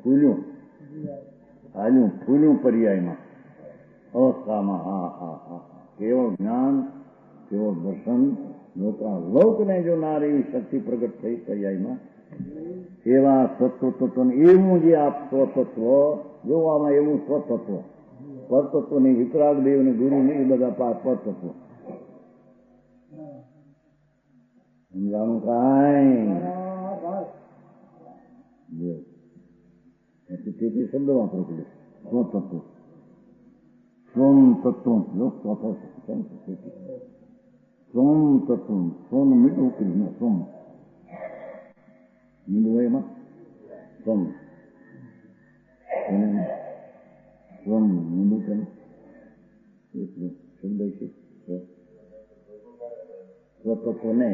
ફૂલ્યું પર્યાયમાં અવસ્થામાં. હા હા હા, કેવળ જ્ઞાન, કેવળ દર્શન, લોકને જો નાર એવી શક્તિ પ્રગટ થઈ પર્યાયમાં. એવા સત્વતત્વ એવું જે આપ સ્વતત્વ જોવામાં એવું સ્વતત્વ, પરતત્વની વિતરાગ દેવ ને ગુરુ ને એ બધા પરતત્વ. સમજાણું કાંઈ? તેથી શબ્દ વાપરો પડે. સ્વતત્વ સ્વમ તત્વ સ્વમ તત્વ સ્વમ મીઠું ઉકળી સ્વમ મીઠું હોય એમાં સ્વમ સ્વમ મીઠું કરે શબ્દ છે સ્વતત્વ ને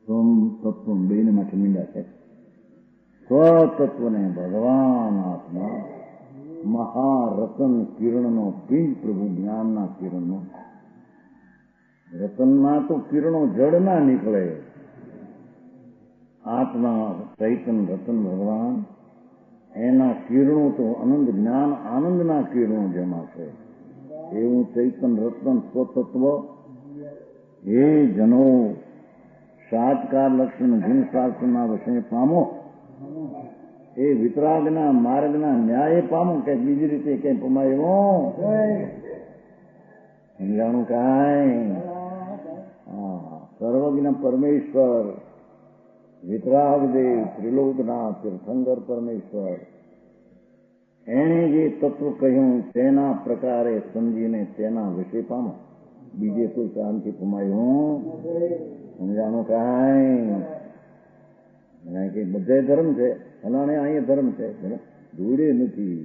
સ્વમ તત્વ બેને માટે મીંડા છે. સ્વતત્વને ભગવાન આત્મા મહારતન કિરણનો પિંડ પ્રભુ જ્ઞાનના કિરણનો. રતનમાં તો કિરણો જળ ના નીકળે. આત્મા ચૈતન રતન ભગવાન એના કિરણો તો અનંત જ્ઞાન આનંદના કિરણો જેમાં છે એવું ચૈતન રતન સ્વતત્વ. હે જનો સાતકાર લક્ષણ જીન શાસ્ત્રના વશે પામો. એ વિતરાગના માર્ગના ન્યાય પામો કે બીજી રીતે કઈ પમાયો સમજાણું કાંઈ? સર્વજ્ઞ પરમેશ્વર વિતરાગ દેવ ત્રિલોકનાથ તીર્થંકર પરમેશ્વર એણે જે તત્વ કહ્યું તેના પ્રકારે સમજીને તેના વિશે પામો. બીજે કોઈ કામથી પમાયું સમજાણું કાંઈ કે બધે ધર્મ છે, ફલાણે અહીંયા ધર્મ છે, જોડે નથી.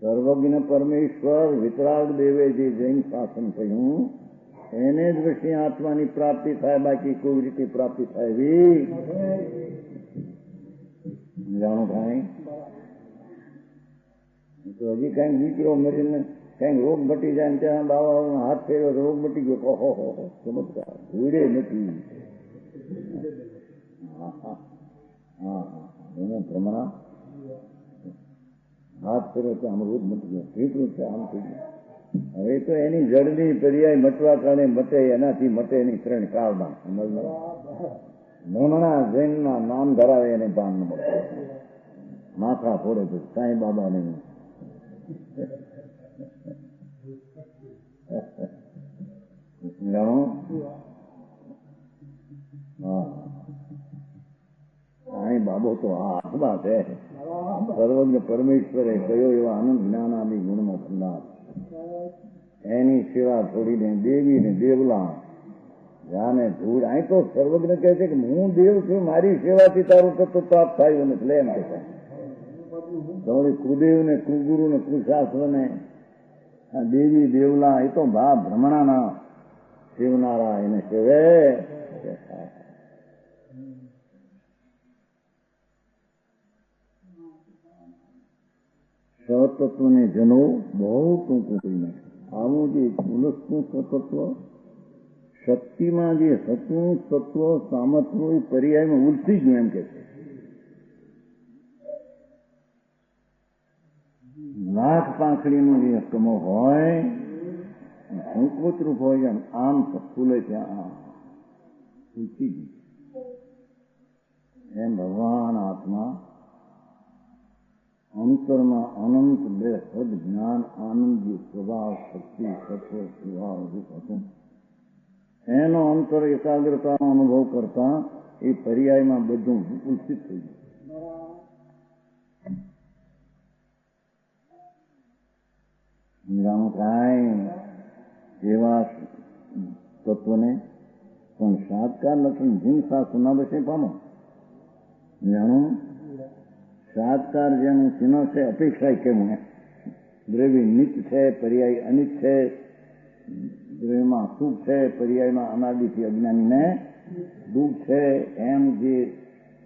સર્વજ્ઞ પરમેશ્વર વિતરાગ દેવે જે જૈન શાસન કહ્યું એને જ વિશે આત્માની પ્રાપ્તિ થાય, બાકી કોઈ રીતે પ્રાપ્તિ થાય એવી જાણો કાંઈ. તો હજી કઈક દીકરો મરીને કઈક રોગ મટી જાય ને ત્યાં બાબા હાથ ફેર્યો રોગ મટી ગયો. ઓહો ચમત્કાર જોડે નથી. એનું પ્રમાણ હાથ ફેર્યો તો આમ રોગ મટી ગયો, કેટલું છે આમ થઈ ગયું. હવે તો એની જડની પર્યાય મટવા કારણે મટે, એનાથી મટે એની ત્રણ કાળમાં હમણાં જૈનના નામ ધરાવે એને પાન ન મળે, માથા ફોડે તો સાંઈ બાબા ને જાણો. સાંઈ બાબો તો આ હાથમાં છે. સર્વજ્ઞ પરમેશ્વરે કયો એવા આનંદ જ્ઞાનાદિ ગુણનો ભંડાર, એની સેવા છોડીને દેવી ને દેવલા જાને ધૂળ. અહીં તો સર્વજ્ઞ કહે છે કે હું દેવ છું, મારી સેવાથી તારું તત્વ પ્રાપ્ત થાય નથી. એમ કે તમારી કુદેવ ને કુગુરુ ને કુશાસ્ત્ર ને દેવી દેવલા એ તો ભા ભ્રમણાના સેવનારા એને સેવે. સતત્વને જનો બહુ ટૂંકું કરી નાખે. આવું જે ઉલસતું સતત્વ, શક્તિમાં જે હતું તત્વ સામર્થ્ય એ પર્યાયમાં ઉલસી ગયું એમ કે છે. લાખ પાંખડીનું જે કમો હોય સંકોચરૂપ હોય આમ ફૂલે ત્યાં ઉલસી ગયું. એમ ભગવાન આત્મા અંતરમાં અનંત બે સદ જ્ઞાન આનંદ જે સ્વભાવ શક્તિ તત્વ સ્વભાવ રૂપ હતું એનો અંતર એકાગ્રતાનો અનુભવ કરતા એ પર્યાયમાં બધું ઉલસિત થઈ ગયું. કાંઈ એવા તત્વને પણ સાતકાર લક્ષણ જીન શાસ્ત્રના વિશે પામો. જાણું સાતકાર જેનું ચિહ્ન છે અપેક્ષા કેવું એમ. દ્રવ્ય નિત્ય છે, પર્યાય અનિત છે. દ્રવ્યમાં સુખ છે, પર્યાયમાં અનાદિથી અજ્ઞાનીને દુઃખ છે. એમ જે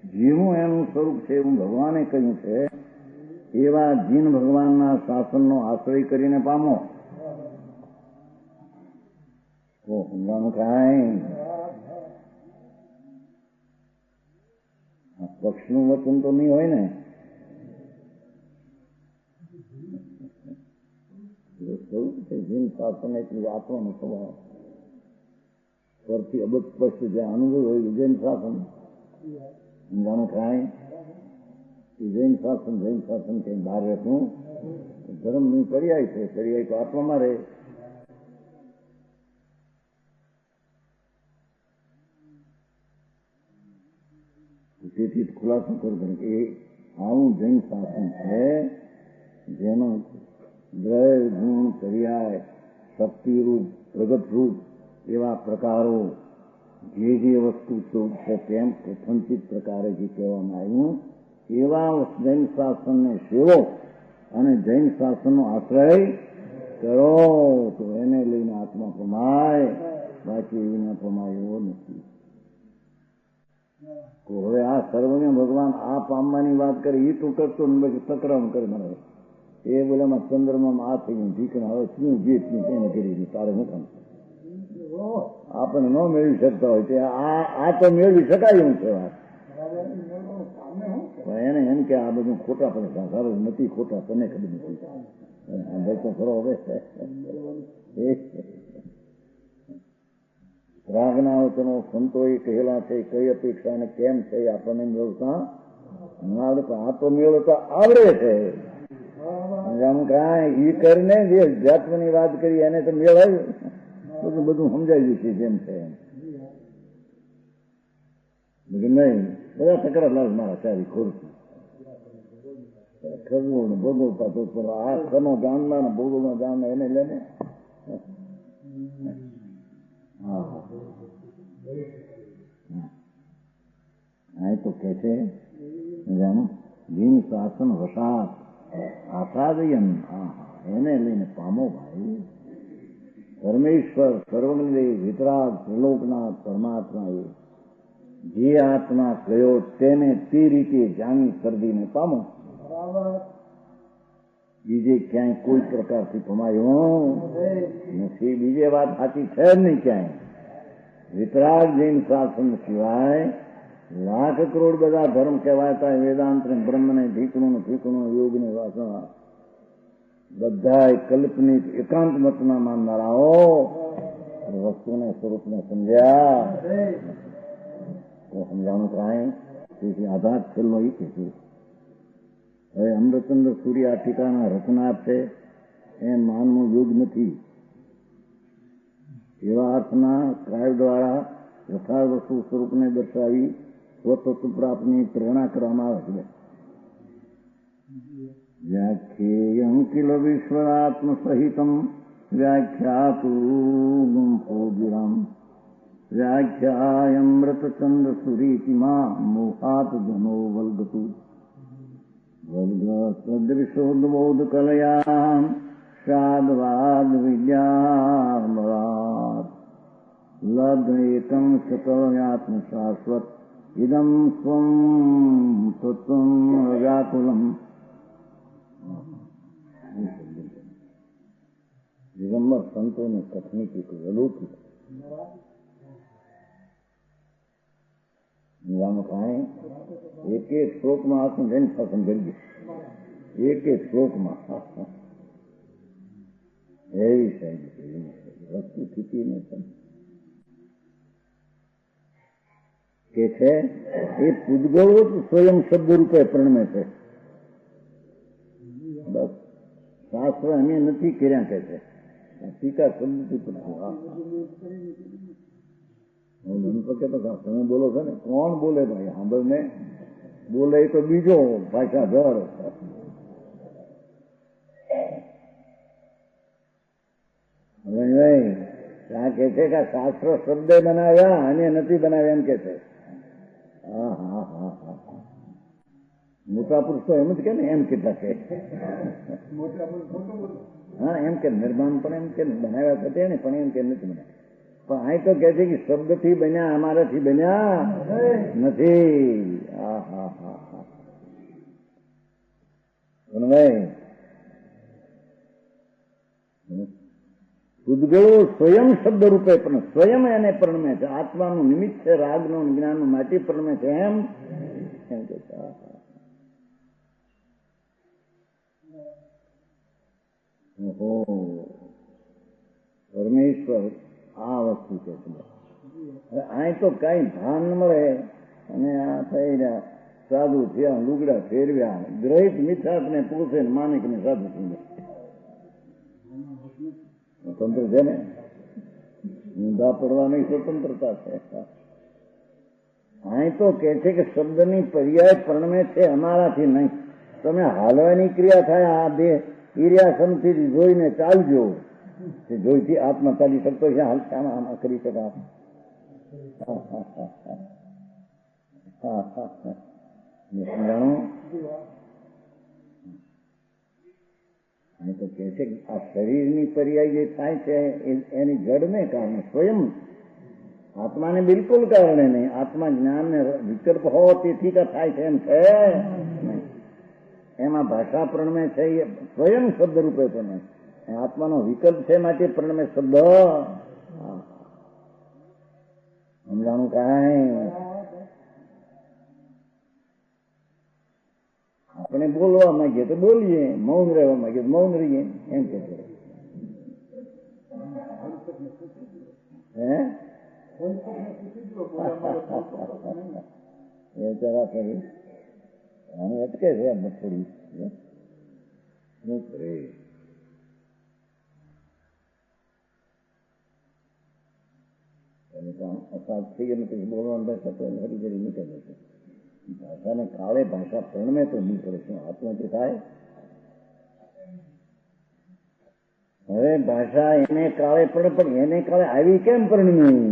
જીવું એનું સ્વરૂપ છે એવું ભગવાને કહ્યું છે. એવા જીન ભગવાનના શાસનનો આશ્રય કરીને પામો. તો સમજાનું કાંઈ પક્ષનું વચન તો નહીં હોય ને. જીન શાસન એટલું આપવાનો સ્વભાવ પરથી અબજ સ્પષ્ટ જે અનુભવ હોય જૈન શાસન સમજાનું કાંઈ. જૈન શાસન કઈ બહાર રહેતું ધર્મનું પર્યાય છે. પર્યાય તો આત્મામાં રહે. તેથી ખુલાસો કરું કે આવું જૈન શાસન છે જેનો દ્રય ગુણ પર્યાય શક્તિરૂપ પ્રગટરૂપ એવા પ્રકારો જે વસ્તુ છે તેમ કથનચિત પ્રકારે જે કહેવામાં આવ્યું એવા જૈન શાસનને સેવો અને જૈન શાસનનો આશ્રય કરો તો એને લઈને આત્મા પમાય, બાકી એવી પમાય એવો નથી. તો હવે આ સર્વજ્ઞ ભગવાન આ પામવાની વાત કરી એ તું કરતો તકરામ કરી મને એ બોલામાં ચંદ્રમાં આ થઈ ગયું ઠીકના હવે શું જીત એને કરી તારે હું કામ આપણને ન મેળવી શકતા હોય તે આ તો મેળવી શકાય એવું છે વાત. એને એમ કે આ બધું ખોટા પડે સારું નથી, ખોટા તને ખબર નથી. તો ખરો હવે રાગના વચનો સંતોએ કહેલા છે કઈ અપેક્ષા અને કેમ છે આપણને મેળવતા ના આવડે, પણ આ તો મેળવતા આવડે છે. કાંઈ એ કરીને જે જાતની વાત કરી એને તો મેળવ્યું બધું સમજાઈ જશે જેમ છે એમ. નહીં બધા તકરાર લાવ મારા સારી ખોરતી ખરવું ભોગવતા તો આ ખનો જાણનાર ને ભોગવનો જાણનાર એને લે ને. હા હા તો કે છે જીન શાસન વસાત આસાદયન એને લઈને પામો ભાઈ. પરમેશ્વર સર્વનિર્દય વિતરાગ ત્રિલોકનાથ પરમાત્મા એ જે આત્મા કયો તેને તે રીતે જાણી સર્જીને પામો. બીજે ક્યાંય કોઈ પ્રકારથી પમાયો નથી. બીજે વાત સાચી છે જ નહીં ક્યાંય. વિતરાગ જૈન શાસન સિવાય લાખ કરોડ બધા ધર્મ કહેવાતા વેદાંત ને બ્રહ્મ ને ઢીકણું ને ફીકણું યોગ ને વાસના બધા કલ્પનિક એકાંત મતના માનનારાઓ વસ્તુને સ્વરૂપને સમજ્યા તો સમજાણું કાંઈ. તેથી આધાર છેલ્લો એ કે છે હવે અમૃતચંદ્ર સૂર્ય આ ટીકાના રચનાર છે એમ માનવું યોગ નથી. એવા અર્થના કાવ્ય દ્વારા યથાર્થ વસ્તુ સ્વરૂપને દર્શાવી સ્વતત્વ પ્રાપ્તની પ્રેરણા કરવામાં આવે છે. વ્યાખ્યેયં કિલ વિશ્વાત્મ સહિતમ વ્યાખ્યાતું ગુંફોગિરમ વ્યાખ્યાયમૃતચંદ્ર સુરીતિમાં મોહાત જનો વલ્ગતુ વલ્ગ સદૃશોદ્બોધ કલયામ શાદવાદ વિદ્યામવાદ લબ્ધ એકમ સકલયાત્મ શાશ્વત ઇદમ સ્વમ તત્વમ વ્યાકુલમ. દિગંબર સંતોને કથનિક અલૌકિક કાંઈ એક એક શ્લોકમાં આત્મ જૈન શાસન કરી એક એક શ્લોકમાં એવી સાહેબ વસ્તુ સ્થિતિ નથી કે છે એ પૂતગળો સ્વયં શબ્દ રૂપે પ્રણમે છે. બસ શાસ્ત્ર અમે નથી કર્યા કે છે ટીકા શબ્દથી તમે બોલો છો ને કોણ બોલે ભાઈ સાંભળ ને બોલે તો બીજો ભાષા ધર. આ કે છે કે શાસ્ત્ર શબ્દ બનાવ્યા અને નથી બનાવ્યા એમ કે છે. હા હા હા હા મોટા પુરુષ તો એમ જ કે ને એમ કેટલા છે. હા એમ કે નિર્માણ પણ એમ કે બનાવ્યા છે ને પણ એમ કે નથી બનાવ્યા. પણ અહીં તો કે છે કે શબ્દથી બન્યા અમારાથી બન્યા નથી. હા હા હા હા પૂતગળો સ્વયં શબ્દ રૂપે પણ સ્વયં એને પ્રણમે છે. આત્માનું નિમિત્ત છે. રાગનું જ્ઞાનનું માટે પ્રણમે છે એમ કે પરમેશ્વર આ વસ્તુ કે છે. અહીં તો કઈ ભાન ન મળે અને આ થઈ રહ્યા સાધુ થયા લુગડા ફેરવ્યા ગ્રહિત મિથાસ ને પૂછે ને માનિક ને સાધુ સમજે સ્વતંત્ર છે ને ઊંધા પડવાની સ્વતંત્રતા છે. અહીં તો કે છે કે શબ્દની પર્યાય પ્રણમે છે અમારાથી નહીં. તમે હાલવાની ક્રિયા થાય આ બે ઈર્યાસનથી જોઈને ચાલજો. જોઈથી આત્મા ચાલી શકતો છે આમાં કરી શકાય. સમજાણું તો કે છે આ શરીરની પર્યાય જે થાય છે એની જડને કારણે સ્વયં આત્માને બિલકુલ કારણે નહીં. આત્મા જ્ઞાનને વિકલ્પ હોવો તેથી કા થાય છે એમ છે. એમાં ભાષા પ્રણમે છે એ સ્વયં શબ્દ રૂપે પ્રણમે. આત્માનો વિકલ્પ છે માટે પ્રણમે શબ્દ. સમજાણું કાંઈ. આપણે બોલવા માંગીએ તો બોલીએ, મૌન રહેવા માંગીએ તો મૌન રહીએ એમ કે છે. એ જરા કરી આને અટકે છે મથડી શું કરે. અસાદ થઈ ગયો પછી બોલવાનું હરી ઘડી નીકળે છે. ભાષાને કાળે ભાષા પરણમે તો નહીં પડે, શું આત્મહત્યા થાય? હવે ભાષા એને કાળે પડે, પણ એને કાળે આવી કેમ પરણમી?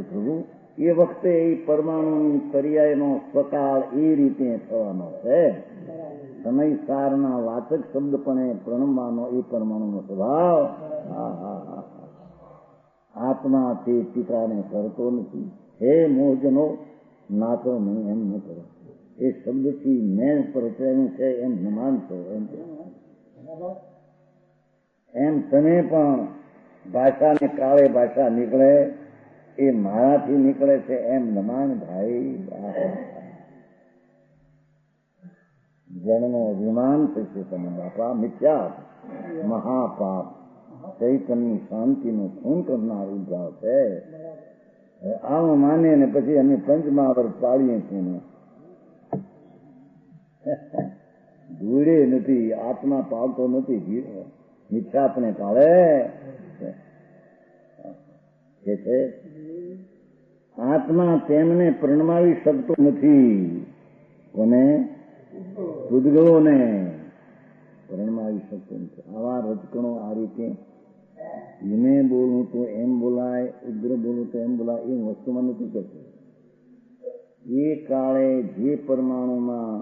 પ્રભુ એ વખતે એ પરમાણુ પર્યાયનો સ્વકાળ એ રીતે થવાનો છે. સમય સારના વાચક શબ્દ પણ પ્રણમવાનો એ પરમાણુનો સ્વભાવ. આત્મા તે ટીકાને કરતો નથી. હે મોહજનો, નાતો નહીં એમ ન કરો. એ શબ્દથી મેં પરચેલું છે એમ ન માનશો. એમ તમે પણ ભાષાને કાળે ભાષા નીકળે એ મારાથી નીકળે છે એમ ન માન ભાઈ. જણનો અભિમાન થશે તમે બાપા. મિથ્યા મહાપાપ ચૈતન્ય શાંતિનું ખૂન કરનારું જાવ છે. આમ માને ને પછી અમે પંચમહાવર પાડીએ છીએ. ધૂળે નથી, આત્મા પાડતો નથી, મિથ્યાપને પાડે છે. આત્મા તેમને પ્રણમાવી શકતો નથી. કોને? પૂદગલોને પ્રણમાવી શકતો નથી. આવા રજકણો આ રીતે ધીમે બોલું તો એમ બોલાય, ઉગ્ર બોલું તો એમ બોલાય, એ વસ્તુમાં નથી કરતું. એ કાળે જે પરમાણુમાં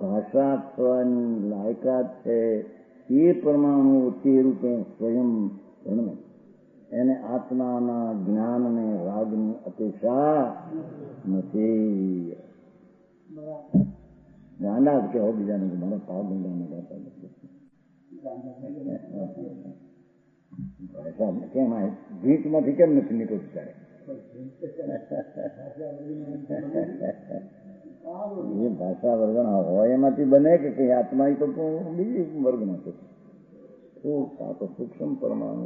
ભાષા થવાની લાયકાત છે એ પરમાણુ તે રૂપે સ્વયં પ્રણમે. એને આત્માના જ્ઞાનને રાગની અપેક્ષા નથી. ગાંડા જ કહેવો બીજાને કે મારા પાવ ગંગાને ગાતા કેમ આ ગીતમાંથી કેમ નથી નીકળતું ત્યારે? એ ભાષા વર્ગના હોય એમાંથી બને કે કઈ આત્મા તો બીજી વર્ગમાં છે. તો સૂક્ષ્મ પરમાણુ.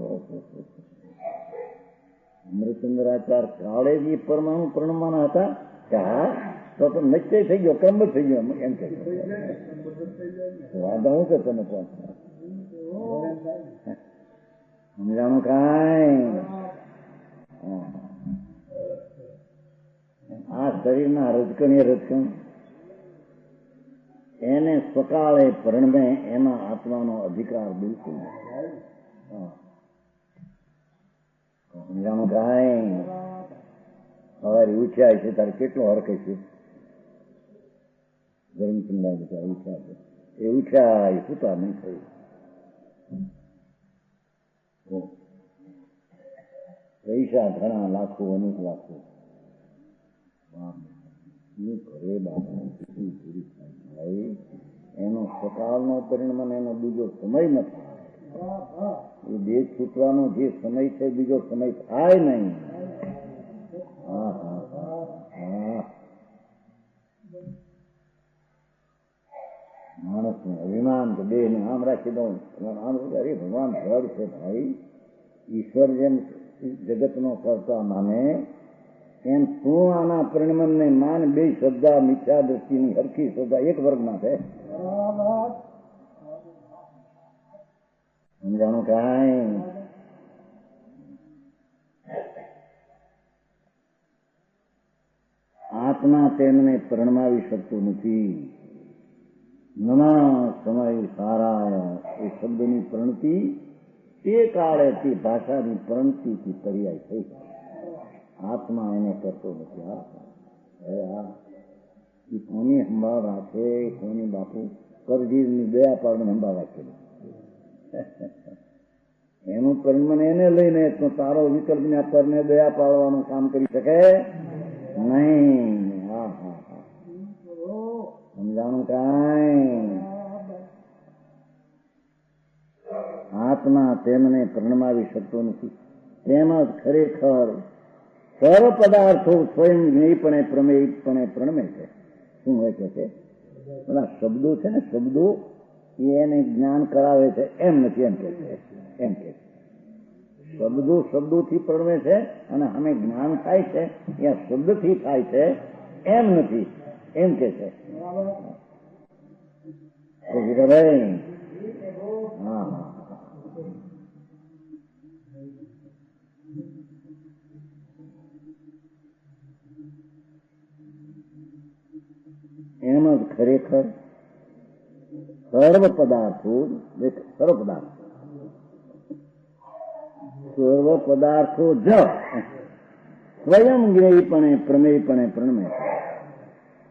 અમૃતચંદ્રાચાર કાળે જ એ પરમાણુ પ્રણમાના હતા કે હા તો નિશ્ચય થઈ ગયો, ક્રમબદ્ધ થઈ ગયો એમ કે વાદા હું કે તને પણ સમજાણું કાંઈ? આ શરીરના રજકણ એને સકાળે પરણમે એમાં આત્માનો અધિકાર બિલકુલ સમજાણું કાંઈ? સવારે ઉઠ્યા છે તારે કેટલો હરકે છે? ગરમચંદા બધા ઉઠ્યા છે, એ ઉઠ્યા એ સુતા નહીં થયું. પૈસા ઘણા લાખો અનેક લાખો ઘરે બાપા પૂરી થાય. એનો સકાળનો પરિણામ એનો બીજો સમય ન થાય. એ દેશ છૂટવાનો જે સમય છે બીજો સમય થાય નહીં. માણસનું અભિમાન કે દેહ ને આમ રાખી દઉં, આમ અરે ભગવાન જળ છે ભાઈ. ઈશ્વર જેમ જગતનો કરતા માને એમ તું આના પરિણમને માન. બે શ્રદ્ધા મિથ્યા દ્રષ્ટિની હરખી શ્રદ્ધા એક વર્ગમાં છે. સમજાણું કાંઈ? આત્મા તેમને પરણમાવી શકતો નથી. નાના સમય સારા એ શબ્દની પ્રણતિ તે કાળે તે ભાષાની પ્રણતિથી પર્યાય થઈ. આત્મા એને કરતો નથી. એ કોની સંભાળ રાખે? કોની બાપુ કરજીની દયા પાડને સંભાળ રાખેલી. એનું પરિણામ એને લઈને તો તારો વિકલ્પ ને પરને દયા પાડવાનું કામ કરી શકે નહીં. સમજાણું કાંઈ? આત્મા તેમને પ્રણમાવી શકતો નથી. તેમજ ખરેખર સર્વ પદાર્થો સ્વયં જ્ઞેયપણે પ્રમેયપણે પ્રણમે છે. શું હોય કે છે? બધા શબ્દો છે ને, શબ્દો એને જ્ઞાન કરાવે છે એમ નથી. એમ કે છે શબ્દોથી પ્રણમે છે અને અમે જ્ઞાન થાય છે ત્યાં શબ્દથી થાય છે એમ નથી. એમ કે છે ભાઈ. ખરેખર સર્વ પદાર્થો જ સ્વયં જ્ઞેયપણે પ્રમેયપણે પ્રણમે છે.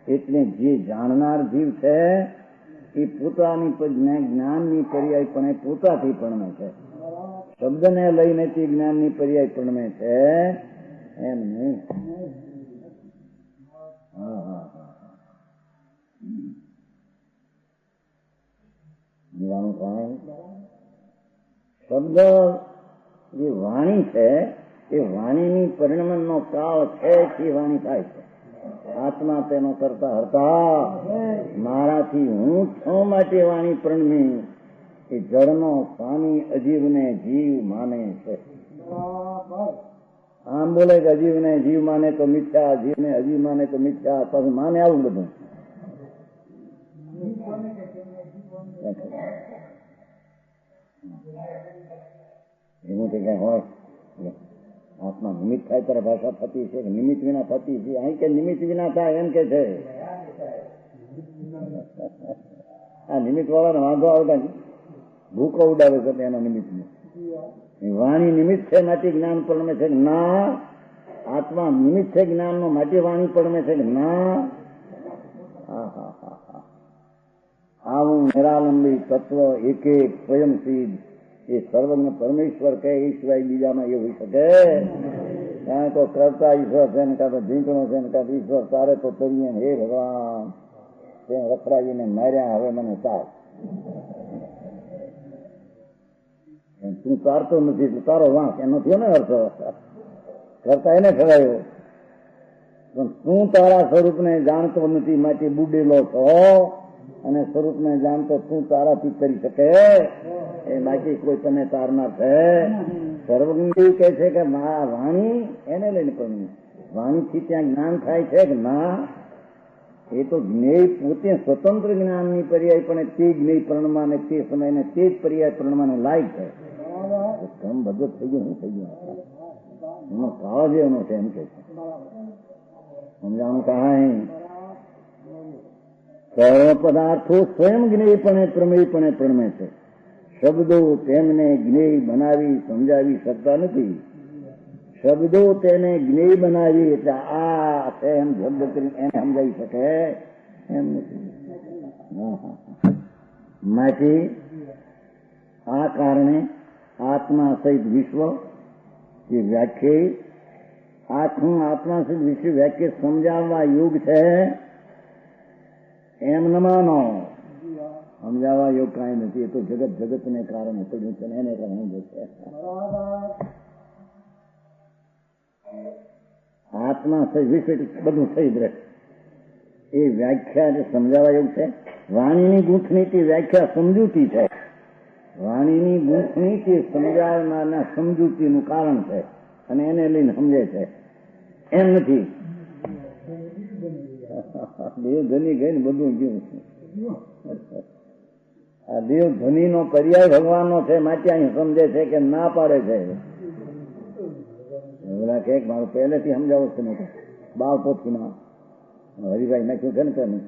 એટલે જે જાણનાર જીવ છે એ પોતાની જ્ઞાનની પર્યાયપણે પોતાથી પ્રણમે છે. શબ્દને લઈને તે જ્ઞાનની પર્યાય પ્રણમે છે એમ નહીં. શબ્દ જે વાણી છે એ વાણીની પરિણમનનો કાળ છે કે વાણી થાય છે. આત્મા તેનો કરતા હતા મારાથી હું છું માટે વાણી પ્રણમી એ જળનો સ્વામી અજીવને જીવ માને છે. આમ બોલે કે અજીવને જીવ માને તો મિથ્યા, જીવને અજીવ માને તો મિથ્યા, પછી માને આવું બધું. એવું તો કઈ હોય આત્મા નિમિત્ત થાય ત્યારે ભાષા થતી છે કે નિમિત્ત વિના થતી છે. અહીં કે નિમિત્ત વિના થાય એમ કે છે. આ નિમિત્ત વાળાને વાંધો આવતા ભૂકો ઉડાવે છે એના નિમિત્ત. વાણી નિમિત્ત છે માટે જ્ઞાન પરમે છે કે ના? આત્મા નિમિત્ત છે જ્ઞાન નો માટે વાણી પરમે છે કે ના? આવું નિરાલંબી તત્વ એક એક સ્વયં સિદ્ધ એ સર્વજ્ઞ પરમેશ્વર કહે એ સિવાય બીજામાં એ હોઈ શકે? કારણ તો કરતા ઈશ્વર છે ને કાં તો ઝીંકણો છે ને કાં તો ઈશ્વર તારે તો તરીએ હે ભગવાન તે રખડાવીને માર્યા હવે મને તાર. તું તારતો નથી તારો વાંક એનો થયો ને અર્થ. કરતા એને ખરાયો પણ તું તારા સ્વરૂપને જાણતો નથી માટે બુડેલો છો અને સ્વરૂપને જાણતો તું તારાથી કરી શકે એ બાકી કોઈ તને તારનાર છે? સર્વજ્ઞ કહે છે કે વાણી એને લઈને પણ વાણીથી ત્યાં જ્ઞાન થાય છે કે ના? એ તો જ્ઞેય પોતે સ્વતંત્ર જ્ઞાનની પર્યાય પણ તે જ્ઞેય પ્રણમાને તે સમયને તે જ પર્યાય પ્રણમાને લાયક છે. કામ બધું થઈ ગયું શું થઈ ગયું એનો કાળ જ એનો છે એમ કે સમજાણું કાંઈ. સર્વ પદાર્થો સ્વયં જ્ઞેયપણે પ્રમેયપણે પ્રણમે છે. શબ્દો તેમને જ્ઞેય બનાવી સમજાવી શકતા નથી. શબ્દો તેને જ્ઞેય બનાવી એટલે આ છે એમ શબ્દ કરી એને સમજાવી શકે એમ નથી. માટે આ કારણે આત્મા સહિત વિશ્વ એ વ્યાખ્યા આખું આત્મા સહિત વિશ્વ વ્યાખ્યા સમજાવવા યોગ છે એમ ન માનો. સમજાવવા યોગ કાંઈ નથી. એ તો જગતને કારણે પડ્યું છે એને કારણે છે. આત્મા સહિત વિશ્વ બધું થઈ જ રહે એ વ્યાખ્યા જે સમજાવવા યોગ છે. વાણીની ગૂંથણી તે વ્યાખ્યા સમજૂતી છે. વાણીની ગૂંથણી તે સમજાવનારના સમજૂતીનું કારણ છે અને એને લઈને સમજે છે એમ નથી. દેવ ધની ગઈ ને બધું ગયું. આ દેવ ધની નો પર્યાય ભગવાનનો છે માટે અહીં સમજે છે કે ના પાડે છે. કે મારું પહેલેથી સમજાવું છે ને બાળપોથીમાં હરિભાઈ નાખ્યું છે ને તમે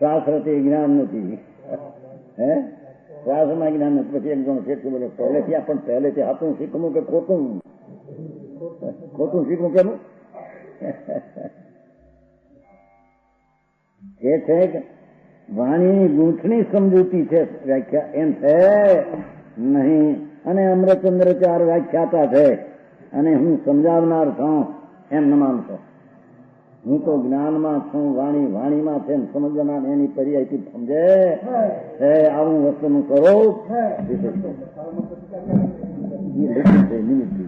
શાસ્ત્ર તે જ્ઞાન નથી. હે શાસ્ત્રમાં જ્ઞાન નથી. પછી એક જણ શીખવું બોલે પહેલેથી આપણને પહેલેથી હાથું શીખવું કે ખોટું શીખવું કેનું એ છે કે વાણીની ગૂંથણી સમજૂતી છે વ્યાખ્યા એમ છે નહીં. અને અમૃતચંદ્ર ચાર વ્યાખ્યાતા છે અને હું સમજાવનાર છું એમ ન માનતો. હું તો જ્ઞાનમાં છું વાણીમાં છે સમજનાર એની પર્યાયથી સમજે છે. આવું વસ્તુનું કરો નિમિત્ત